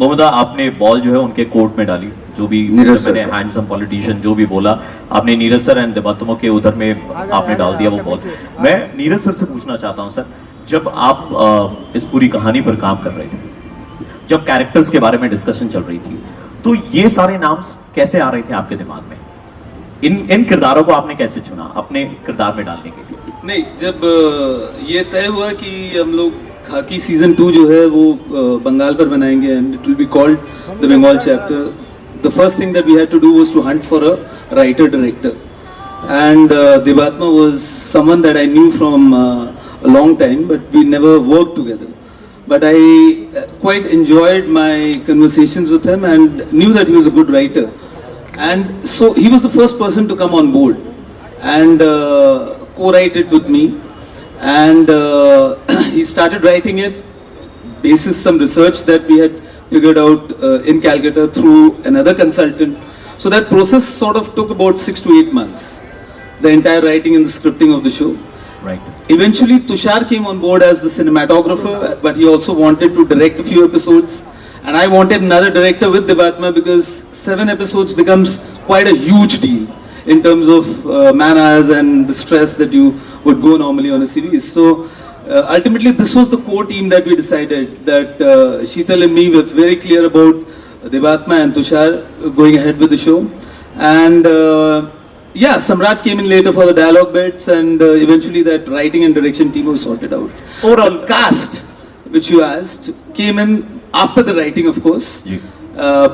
Speaker 1: मोहम्मदा, आपने बॉल जो है उनके कोर्ट में डाली, जो भी मैंने हैंडसम पॉलिटिशियन जो भी बोला आपने नीरज सर एंड देबात्मा के उधर में आपने डाल दिया वो बॉल। मैं नीरज सर से पूछना चाहता हूं सर, जब आप इस पूरी कहानी पर काम कर रहे थे, जब कैरेक्टर्स के बारे में डिस्कशन चल रही थी, तो ये सारे नाम कैसे आ रहे थे आपके दिमाग में? इन किरदारों को आपने कैसे चुना अपने किरदार में डालने के लिए?
Speaker 9: नहीं, जब ये तय हुआ कि हम लोग खाकी सीजन 2 जो है वो बंगाल पर बनाएंगे and it will be called the Bengal chapter, the first thing that we had to do was to hunt for a writer director and Debatma was someone that I knew from a long time, but we never worked together. But I quite enjoyed my conversations with him and knew that he was a good writer. And so he was the first person to come on board and co-write it with me. And he started writing it basis some research that we had figured out in Calcutta through another consultant. So that process sort of took about 6 to 8 months, the entire writing and the scripting of the show.
Speaker 1: Right.
Speaker 9: Eventually Tushar came on board as the cinematographer, but he also wanted to direct a few episodes. And I wanted another director with Debatma because 7 episodes becomes quite a huge deal in terms of man hours and the stress that you would go normally on a series. So ultimately this was the core team that we decided that Sheetal and me were very clear about Debatma and Tushar going ahead with the show. And yeah, Samrat came in later for the dialogue bits and eventually that writing and direction team was sorted out.
Speaker 1: Overall
Speaker 9: cast, which you asked, came in after the writing, of course.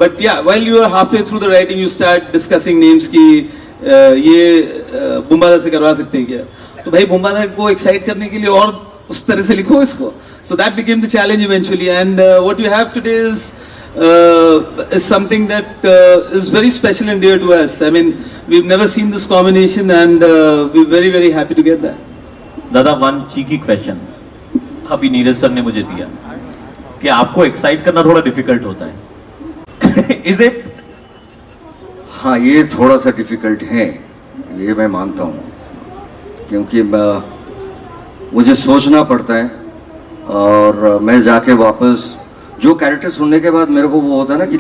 Speaker 9: But yeah, while you are halfway through the writing, you start discussing names कि ये बुम्बादा से करवा सकते हैं क्या? तो भाई बुम्बादा को excite करने के लिए और उस तरह से लिखो इसको. So that became the challenge eventually. And what you have today is something that is very special and dear to us. I mean, we've never seen this combination and we're very, very happy to get that.
Speaker 1: दादा, one cheeky question. अभी Neeraj sir ने मुझे दिया कि आपको excite करना थोड़ा difficult होता है. Is it?
Speaker 12: हाँ, ये थोड़ा सा डिफिकल्ट है, ये मैं मानता हूँ, क्योंकि मुझे सोचना पड़ता है और मैं जाके वापस जो कैरेक्टर सुनने के बाद मेरे को वो होता है ना कि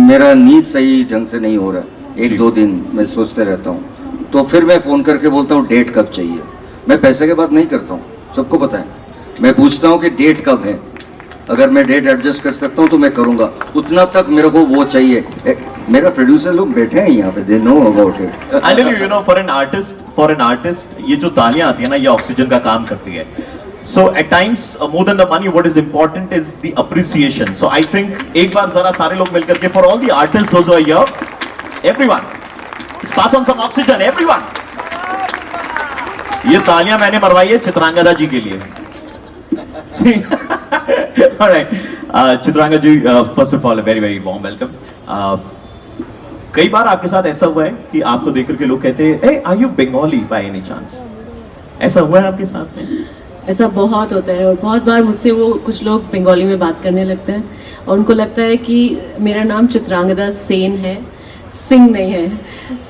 Speaker 12: मेरा नींद सही ढंग से नहीं हो रहा 1-2 दिन मैं सोचते रहता हूँ, तो फिर मैं फ़ोन करके बोलता हूँ डेट कब चाहिए। मैं पैसे के बात नहीं करता हूँ, सबको पता है। मैं पूछता हूँ कि डेट कब है, अगर मैं डेट एडजस्ट कर सकता हूँ तो मैं करूँगा, उतना तक मेरे को वो चाहिए। मेरा प्रोड्यूसर लोग बैठे हैं यहाँ पे, they know about it.
Speaker 1: I tell you, you know, for an artist, ये जो तालियां आती है ना, ये ऑक्सीजन का काम करती है. So at times, more than the money, what is important is the appreciation. So I think एक बार जरा सारे लोग मिलकर के, for all the artists those who are here, everyone, let's pass on some oxygen, everyone. ये तालियां मैंने मरवाई है चित्रांगदा जी के लिए. All right, Chitrangada ji, first of all, a very very warm welcome. कई बार आपके साथ ऐसा हुआ है कि आपको देख करके लोग कहते हैं, "Hey, are you Bengali by any chance?" ऐसा हुआ है आपके साथ में?
Speaker 2: ऐसा बहुत होता है, और बहुत बार मुझसे वो कुछ लोग बंगाली में बात करने लगते हैं और उनको लगता है कि मेरा नाम चित्रांगदा सेन है, सिंह नहीं है.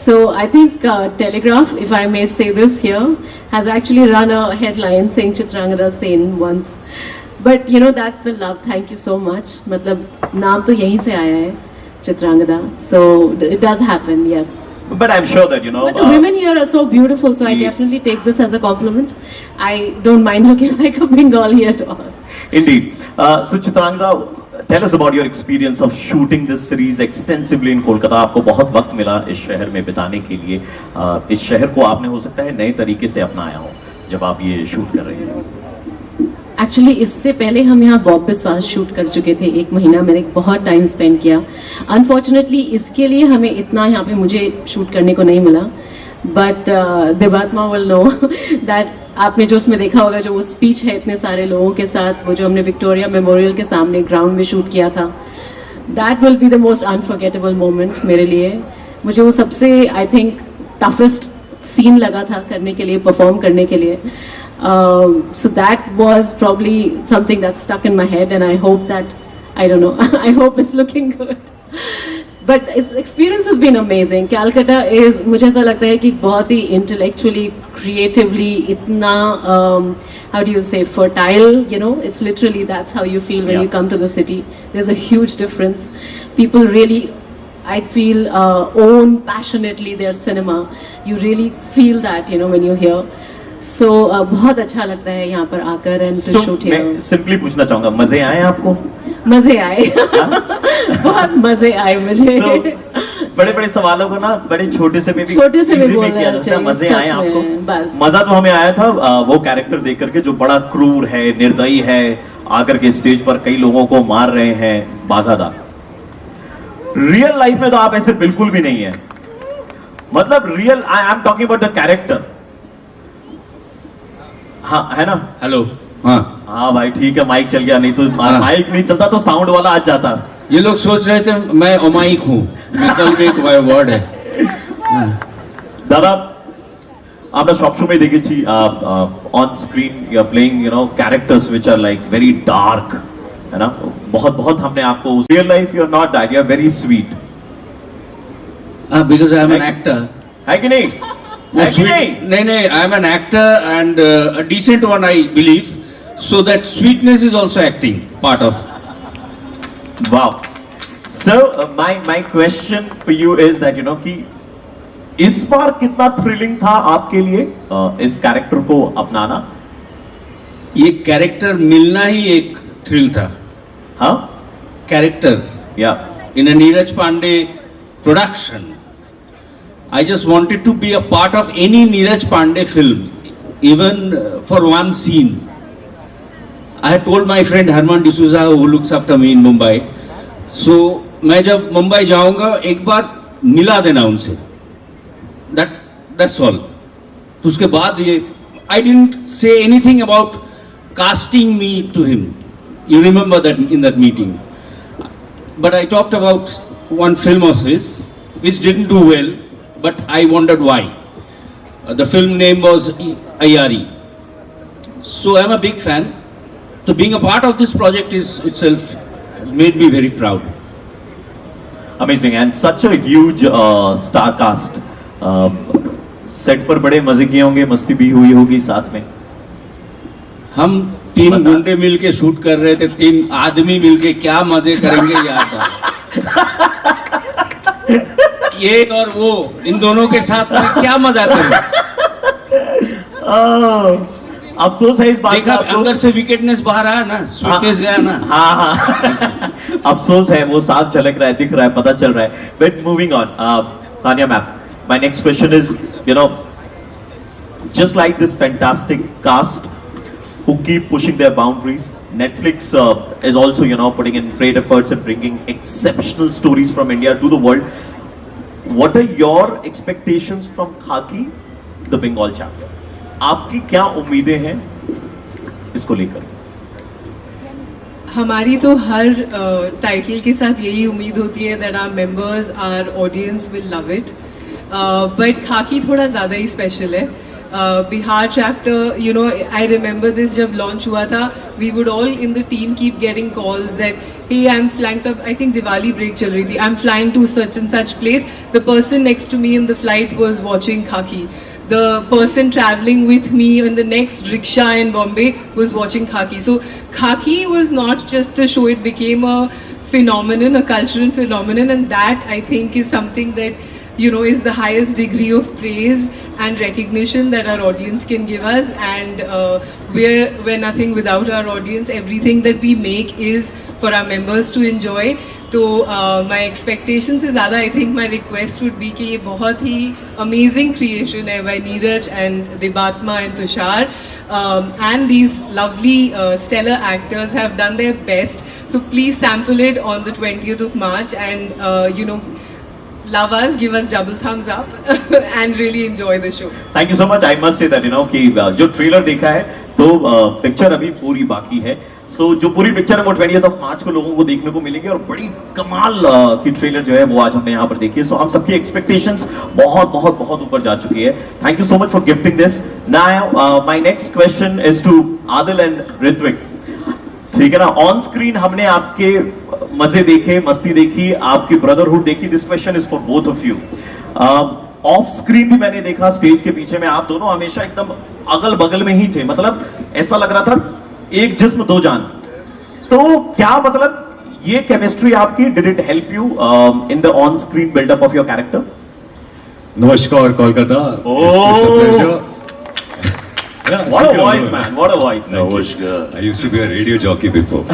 Speaker 2: So I think Telegraph, if I may say this here, has actually run a headline saying Chitrangda Sen once. But you know that's the love. Thank you so much. मतलब नाम तो यहीं से आया है, Chitrangda. So it does happen, yes.
Speaker 1: But I'm sure that, you know,
Speaker 2: But the women here are so beautiful, so I definitely take this as a compliment. I don't mind looking like a Bengali at all.
Speaker 1: Indeed. So Chitrangda, tell us about your experience of shooting this series extensively in Kolkata. आपको बहुत वक्त मिला इस शहर में बिताने के लिए. इस शहर को आपने हो सकता है नए तरीके से अपनाया हो जब आप ये शूट कर रहे थे.
Speaker 2: एक्चुअली इससे पहले हम यहाँ बॉब बिस्वास शूट कर चुके थे. 1 महीना मैंने बहुत टाइम स्पेंड किया. अनफॉर्चुनेटली इसके लिए हमें इतना यहाँ पे मुझे शूट करने को नहीं मिला. बट देवात्मा विल नो दैट आपने जो उसमें देखा होगा, जो वो स्पीच है इतने सारे लोगों के साथ, वो जो हमने विक्टोरिया मेमोरियल के सामने ग्राउंड में शूट किया था, that will be the most unforgettable moment मेरे लिए. मुझे वो सबसे आई थिंक टफेस्ट सीन लगा था करने के लिए, परफॉर्म करने के लिए. So that was probably something that stuck in my head, and I hope that, I don't know, I hope it's looking good. But the experience has been amazing. Calcutta is, मुझे ऐसा लगता है कि बहुत ही intellectually, creatively, इतना how do you say, fertile, you know, it's literally, that's how you feel when you come to the city. There's a huge difference. People really, I feel, own passionately their cinema. You really feel that, you know, when you're here. So बहुत अच्छा लगता है यहाँ पर आकर and to shoot here.
Speaker 1: मैं simply पूछना चाहूंगा, मजे आए आपको?
Speaker 2: मजे आए. बहुत मजे आए मुझे.
Speaker 1: बड़े बड़े सवालों को ना बड़े छोटे से में भी
Speaker 2: बोल
Speaker 1: किया जाता है. मजे आए आपको? मजा तो हमें आया था वो कैरेक्टर देख करके जो बड़ा क्रूर है, निर्दयी है, आकर के स्टेज पर कई लोगों को मार रहे हैं, बाघादा. रियल लाइफ में तो आप ऐसे बिल्कुल भी नहीं है. मतलब real, I am talking about the character. हाँ, है ना?
Speaker 4: हेलो.
Speaker 1: हाँ भाई, ठीक है, माइक चल गया. नहीं तो माइक नहीं चलता तो साउंड वाला आ जाता.
Speaker 4: ये लोग सोच रहे थे मैं अमायिक हूँ. विकल्प एक वर्ड है.
Speaker 1: दादा, আমরা সবসময় দেখেছি on screen you are playing, you know, characters which are like very dark, है ना? बहुत बहुत हमने आपको real life you are not that, you are very sweet.
Speaker 4: Because I am an actor.
Speaker 1: है कि नहीं?
Speaker 4: नहीं, I am an actor and a decent one, I believe. So that sweetness is also acting part of.
Speaker 1: Wow. So my question for you is that, you know, कि इस बार कितना thrilling था आपके लिए इस कैरेक्टर को अपनाना?
Speaker 4: ये कैरेक्टर मिलना ही एक थ्रिल था.
Speaker 1: हाँ,
Speaker 4: कैरेक्टर
Speaker 1: या
Speaker 4: in a Neeraj Pandey production. I just wanted to be a part of any Neeraj Pandey film, even for one scene. I had told my friend Herman D'Souza, who looks after me in Mumbai, so मैं जब मुंबई जाऊंगा एक बार मिला देना उनसे. That's all. तो उसके बाद ये I didn't say anything about casting me to him. You remember that in that meeting. But I talked about one film of his which didn't do well. But I wondered why. The film name was Ayari. So I'm a big fan. So being a part of this project is itself has made me very proud.
Speaker 1: Amazing, and such a huge star cast. Set पर बड़े मजे किए होंगे, मस्ती भी हुई होगी साथ में.
Speaker 4: हम 3 गुंडे मिलके शूट कर रहे थे, 3 आदमी मिलके क्या मजे करेंगे यार. ये और वो इन दोनों के साथ मैं क्या मजा करूं?
Speaker 1: अफसोस है इस बात
Speaker 4: देखा
Speaker 1: का आपको?
Speaker 4: अंदर से विकेटनेस बाहर आया ना, स्वीटनेस गया ना.
Speaker 1: हाँ हाँ अफसोस है, वो साफ झलक रहा है, दिख रहा है, पता चल रहा है. But moving on, Tania ma'am, my next question is, you know, just like this fantastic cast who keep pushing their boundaries, Netflix is also, you know, putting in great efforts and bringing exceptional stories from India to the world. What are your expectations from Khaki, the Bengal chapter? आपकी क्या उम्मीदें हैं इसको लेकर?
Speaker 7: हमारी तो हर title के साथ यही उम्मीद होती है that our members, our audience will love it. But खाकी थोड़ा ज़्यादा ही स्पेशल है. Bihar chapter, you know, I remember this जब launch हुआ था, we would all in the team keep getting calls that, hey, I'm flying up, I think Diwali break चल रही थी, I'm flying to such and such place. The person next to me in the flight was watching Khaki. The person traveling with me in the next rickshaw in Bombay was watching Khaki. So Khaki was not just a show, it became a phenomenon, a cultural phenomenon, and that I think is something that, you know, is the highest degree of praise and recognition that our audience can give us. And we're nothing without our audience. Everything that we make is for our members to enjoy. तो my expectations से ज़्यादा I think my request would be कि ये बहुत ही amazing creation है by Neeraj and Debatma and Tushar, and these lovely stellar actors have done their best. So please sample it on the 20th of March and you know, love us, give us double thumbs up and really enjoy the show.
Speaker 1: Thank you so much. I must say that, you know, कि जो trailer देखा है तो picture अभी पूरी बाकी है. सो जो पूरी पिक्चर है वो 20th of March को लोगों को देखने को मिलेगी और बड़ी कमाल की ट्रेलर जो है वो आज हमने यहाँ पर देखी है. सो हम सबकी एक्सपेक्टेशंस बहुत बहुत बहुत ऊपर जा चुकी है. Thank you so much for gifting this. Now my next question is to Adil and Ritwik. ठीक है ना, ऑन स्क्रीन हमने आपके मजे देखे, मस्ती देखी, आपकी ब्रदरहुड देखी. This question is for both of you. Of screen भी मैंने देखा, स्टेज के पीछे में आप दोनों हमेशा एकदम अगल बगल में ही थे. मतलब ऐसा लग रहा था एक जिस्म दो जान. तो क्या मतलब ये केमिस्ट्री आपकी, did it help you in the on screen buildup of your character?
Speaker 14: नमस्कार Kolkata.
Speaker 1: What a voice, man. What a voice.
Speaker 14: Namaskar. I used to be a radio jockey before.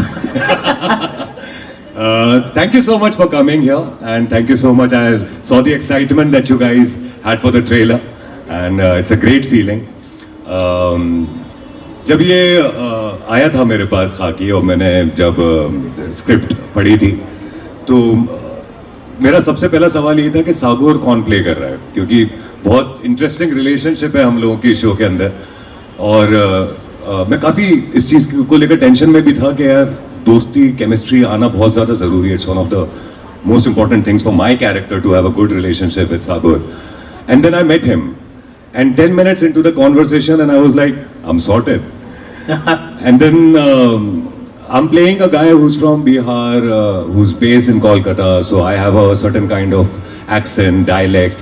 Speaker 14: Thank you so much for coming here, and thank you so much. I saw the excitement that you guys had for the trailer, and it's a great feeling. जब ये आया था मेरे पास खाकी और मैंने जब script पढ़ी थी तो मेरा सबसे पहला सवाल ये था कि सागोर कौन प्ले कर रहा है, क्योंकि बहुत इंटरेस्टिंग रिलेशनशिप है हम लोगों की शो के अंदर. और मैं काफ़ी इस चीज़ को लेकर टेंशन में भी था कि यार दोस्ती, केमिस्ट्री आना बहुत ज़्यादा ज़रूरी है. It's one of the most important things for my character to have a good relationship with Sagor. And then I met him and 10 minutes into the conversation and I was like, I'm sorted. And then I'm playing a guy who's from Bihar, who's based in Kolkata, so I have a certain kind of accent, dialect.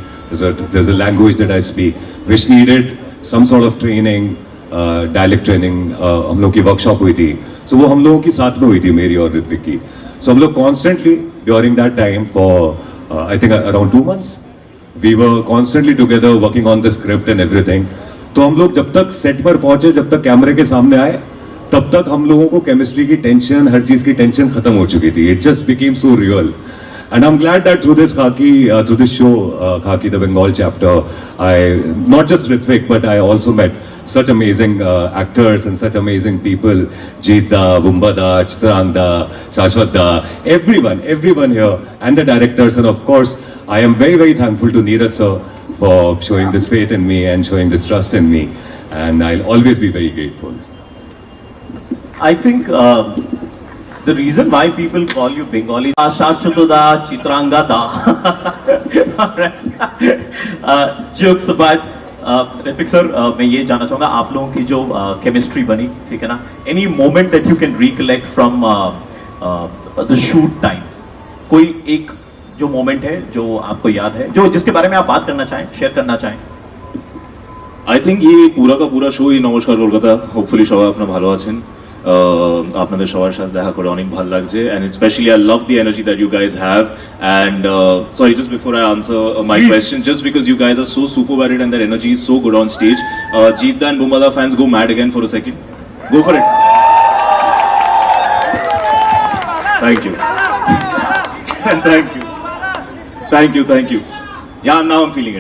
Speaker 14: There's a language that I speak which needed some sort of training, dialect training. हम लोग की workshop हुई थी, so वो हम लोगों की साथ में हुई थी, मेरी और ऋत्विक की. So हम लोग constantly during that time for I think around 2 months we were constantly together working on the script and everything. तो हम लोग जब तक सेट पर पहुंचे, जब तक कैमरे के सामने आए, तब तक हम लोगों को केमिस्ट्री की टेंशन, हर चीज की टेंशन खत्म हो चुकी थी. It just became so real. And I'm glad that through this Khaki, through this show, Khaki the Bengal chapter, I not just Ritwik, but I also met such amazing actors and such amazing people. Jeeta, Bumbada, Chitrangda, Shashwatda, everyone here, and the directors, and of course, I am very, very thankful to Neeraj sir for showing this faith in me and showing this trust in me, and I'll always be very grateful.
Speaker 1: I think the reason why people call you Bengali, Shashwatda, Chitrangada, jokes apart, Ritwik sir, मैं ये जानना चाहूँगा आप लोगों की जो chemistry बनी, ठीक है ना, any moment that you can recollect from the shoot time, कोई एक जो मोमेंट है जो आपको याद है, जो जिसके बारे में आप बात करना चाहें, शेयर करना चाहें?
Speaker 15: आई थिंक ये পুরা का পুরা শো, নমস্কার কলকাতা, হোপফুলি সবাই আপনারা ভালো আছেন.
Speaker 3: আপনাদের সবার সাথে দেখা করে অনেক ভালো লাগছে and especially I love the energy that you guys have and sorry just before I answer my question just because you guys are so super varied and their energy is so good on stage Jeetda and Bumada fans go mad again for a second go for it thank you thank you yeah now I'm feeling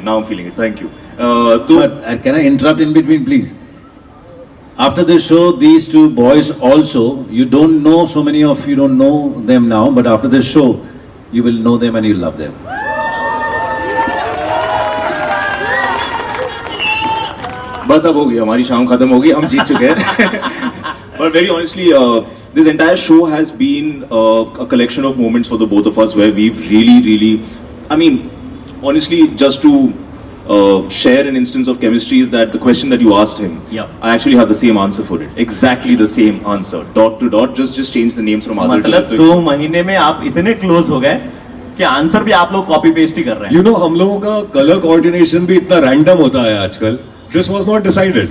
Speaker 3: it thank you
Speaker 5: But can I interrupt in between, please? After the show, these two boys also, you don't know, so many of you don't know them now, but after the show, you will know them and you'll love them.
Speaker 3: बस अब हो गई हमारी शाम खत्म हो गई हम जीत चुके हैं but very honestly this entire show has been a collection of moments for the both of us where we've really I mean honestly just to share an instance of chemistry is that the question that you asked him I actually have the same answer for it exactly the same answer dot to dot just change the names from other
Speaker 1: मतलब 2 महीने में आप इतने close हो गए कि answer भी आप लोग कॉपी पेस्ट ही कर रहे हैं
Speaker 14: You know हम लोगों का कलर कोऑर्डिनेशन भी इतना रैंडम होता है आजकल This was not decided.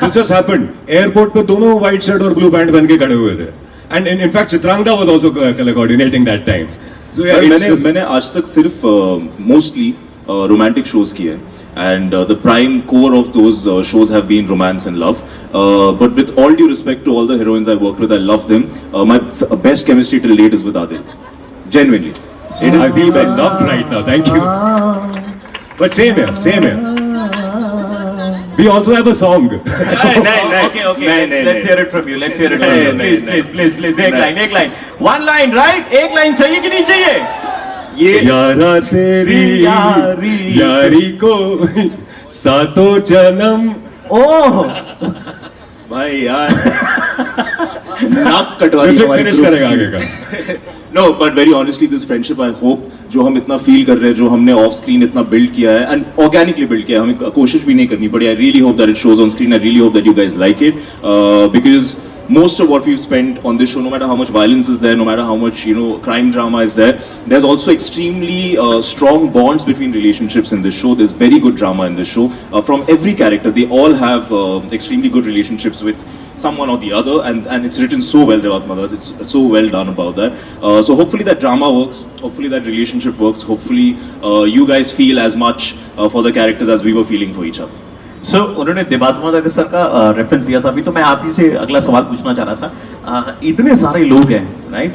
Speaker 14: This just happened. Airport पे दोनों white shirt और blue pant पहन के खड़े हुए थे. And in fact Chitrangda was also color coordinating that time. So yeah,
Speaker 3: मैंने आज तक सिर्फ mostly romantic shows किए and the prime core of those shows have been romance and love but with all due respect to all the heroines I worked with I love them my best chemistry till date is with Adil genuinely
Speaker 14: I feel so loved right now thank you but same here we also have a song
Speaker 1: okay let's hear it from you please एक line one line right एक line चाहिए कि नहीं चाहिए
Speaker 3: ये
Speaker 14: यारा तेरी यारी को सातों जन्म
Speaker 1: ओह
Speaker 3: भाई यार नाक कटवा दी हमारी
Speaker 14: फिनिश करेगा आगे का
Speaker 3: No, but very honestly, this friendship, I hope, जो हम इतना feel कर रहे हैं, जो हमने off screen इतना build किया है, and organically build किया है, हमें कोशिश भी नहीं करनी पड़ी. I really hope that it shows on screen. I really hope that you guys like it, because most of what we've spent on this show, no matter how much violence is there, no matter how much crime drama is there, there's also extremely strong bonds between relationships in this show. There's very good drama in this show from every character. They all have extremely good relationships with someone or the other, and it's written so well, Devat Madhas. It's so well done about that. So hopefully that drama works. Hopefully that relationship works. Hopefully you guys feel as much for the characters as we were feeling for each other.
Speaker 1: So उन्होंने देवात Madhav sir का reference दिया था अभी तो मैं आप ही से अगला सवाल पूछना चाह रहा था इतने सारे लोग हैं right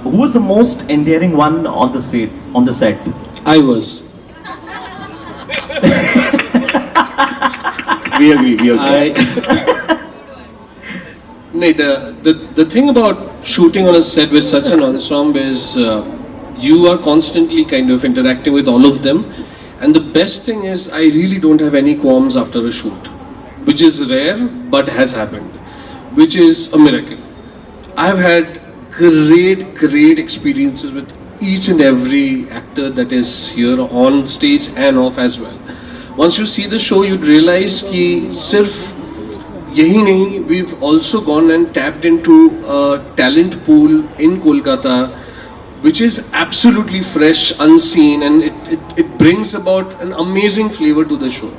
Speaker 1: who was the most endearing one on the set
Speaker 8: I was
Speaker 3: we agree
Speaker 8: No, the thing about shooting on a set with such an ensemble is you are constantly kind of interacting with all of them, and the best thing is I really don't have any qualms after a shoot, which is rare but has happened, which is a miracle. I have had great experiences with each and every actor that is here on stage and off as well. Once you see the show, you'd realize कि सिर्फ यही नहीं, we've also gone and tapped into a talent pool in Kolkata which is absolutely fresh, unseen, and it brings about an amazing flavor to the show.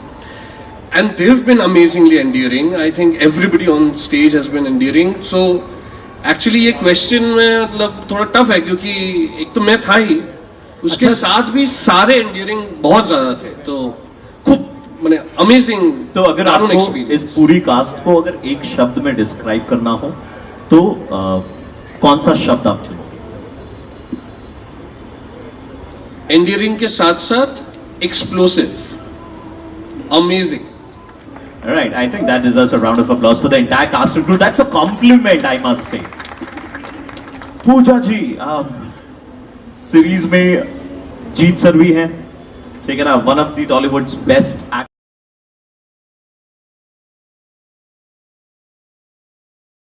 Speaker 8: And they've been amazingly endearing. I think everybody on stage has been endearing. So actually ये question में मतलब थोड़ा tough है क्योंकि एक तो मैं था ही, उसके साथ भी सारे endearing बहुत ज़्यादा थे, तो खूब मैंने amazing.
Speaker 1: तो अगर आपको इस पूरी कास्ट को अगर एक शब्द में डिस्क्राइब करना हो तो कौन सा शब्द आप चुनोगे?
Speaker 8: Endearing के साथ साथ explosive, amazing.
Speaker 1: Alright, I think that deserves a round of applause for the entire cast and crew. That's a compliment, I must say. Puja ji, series में जीत सर भी हैं, ठीक है ना, one of the Tollywood's best actors.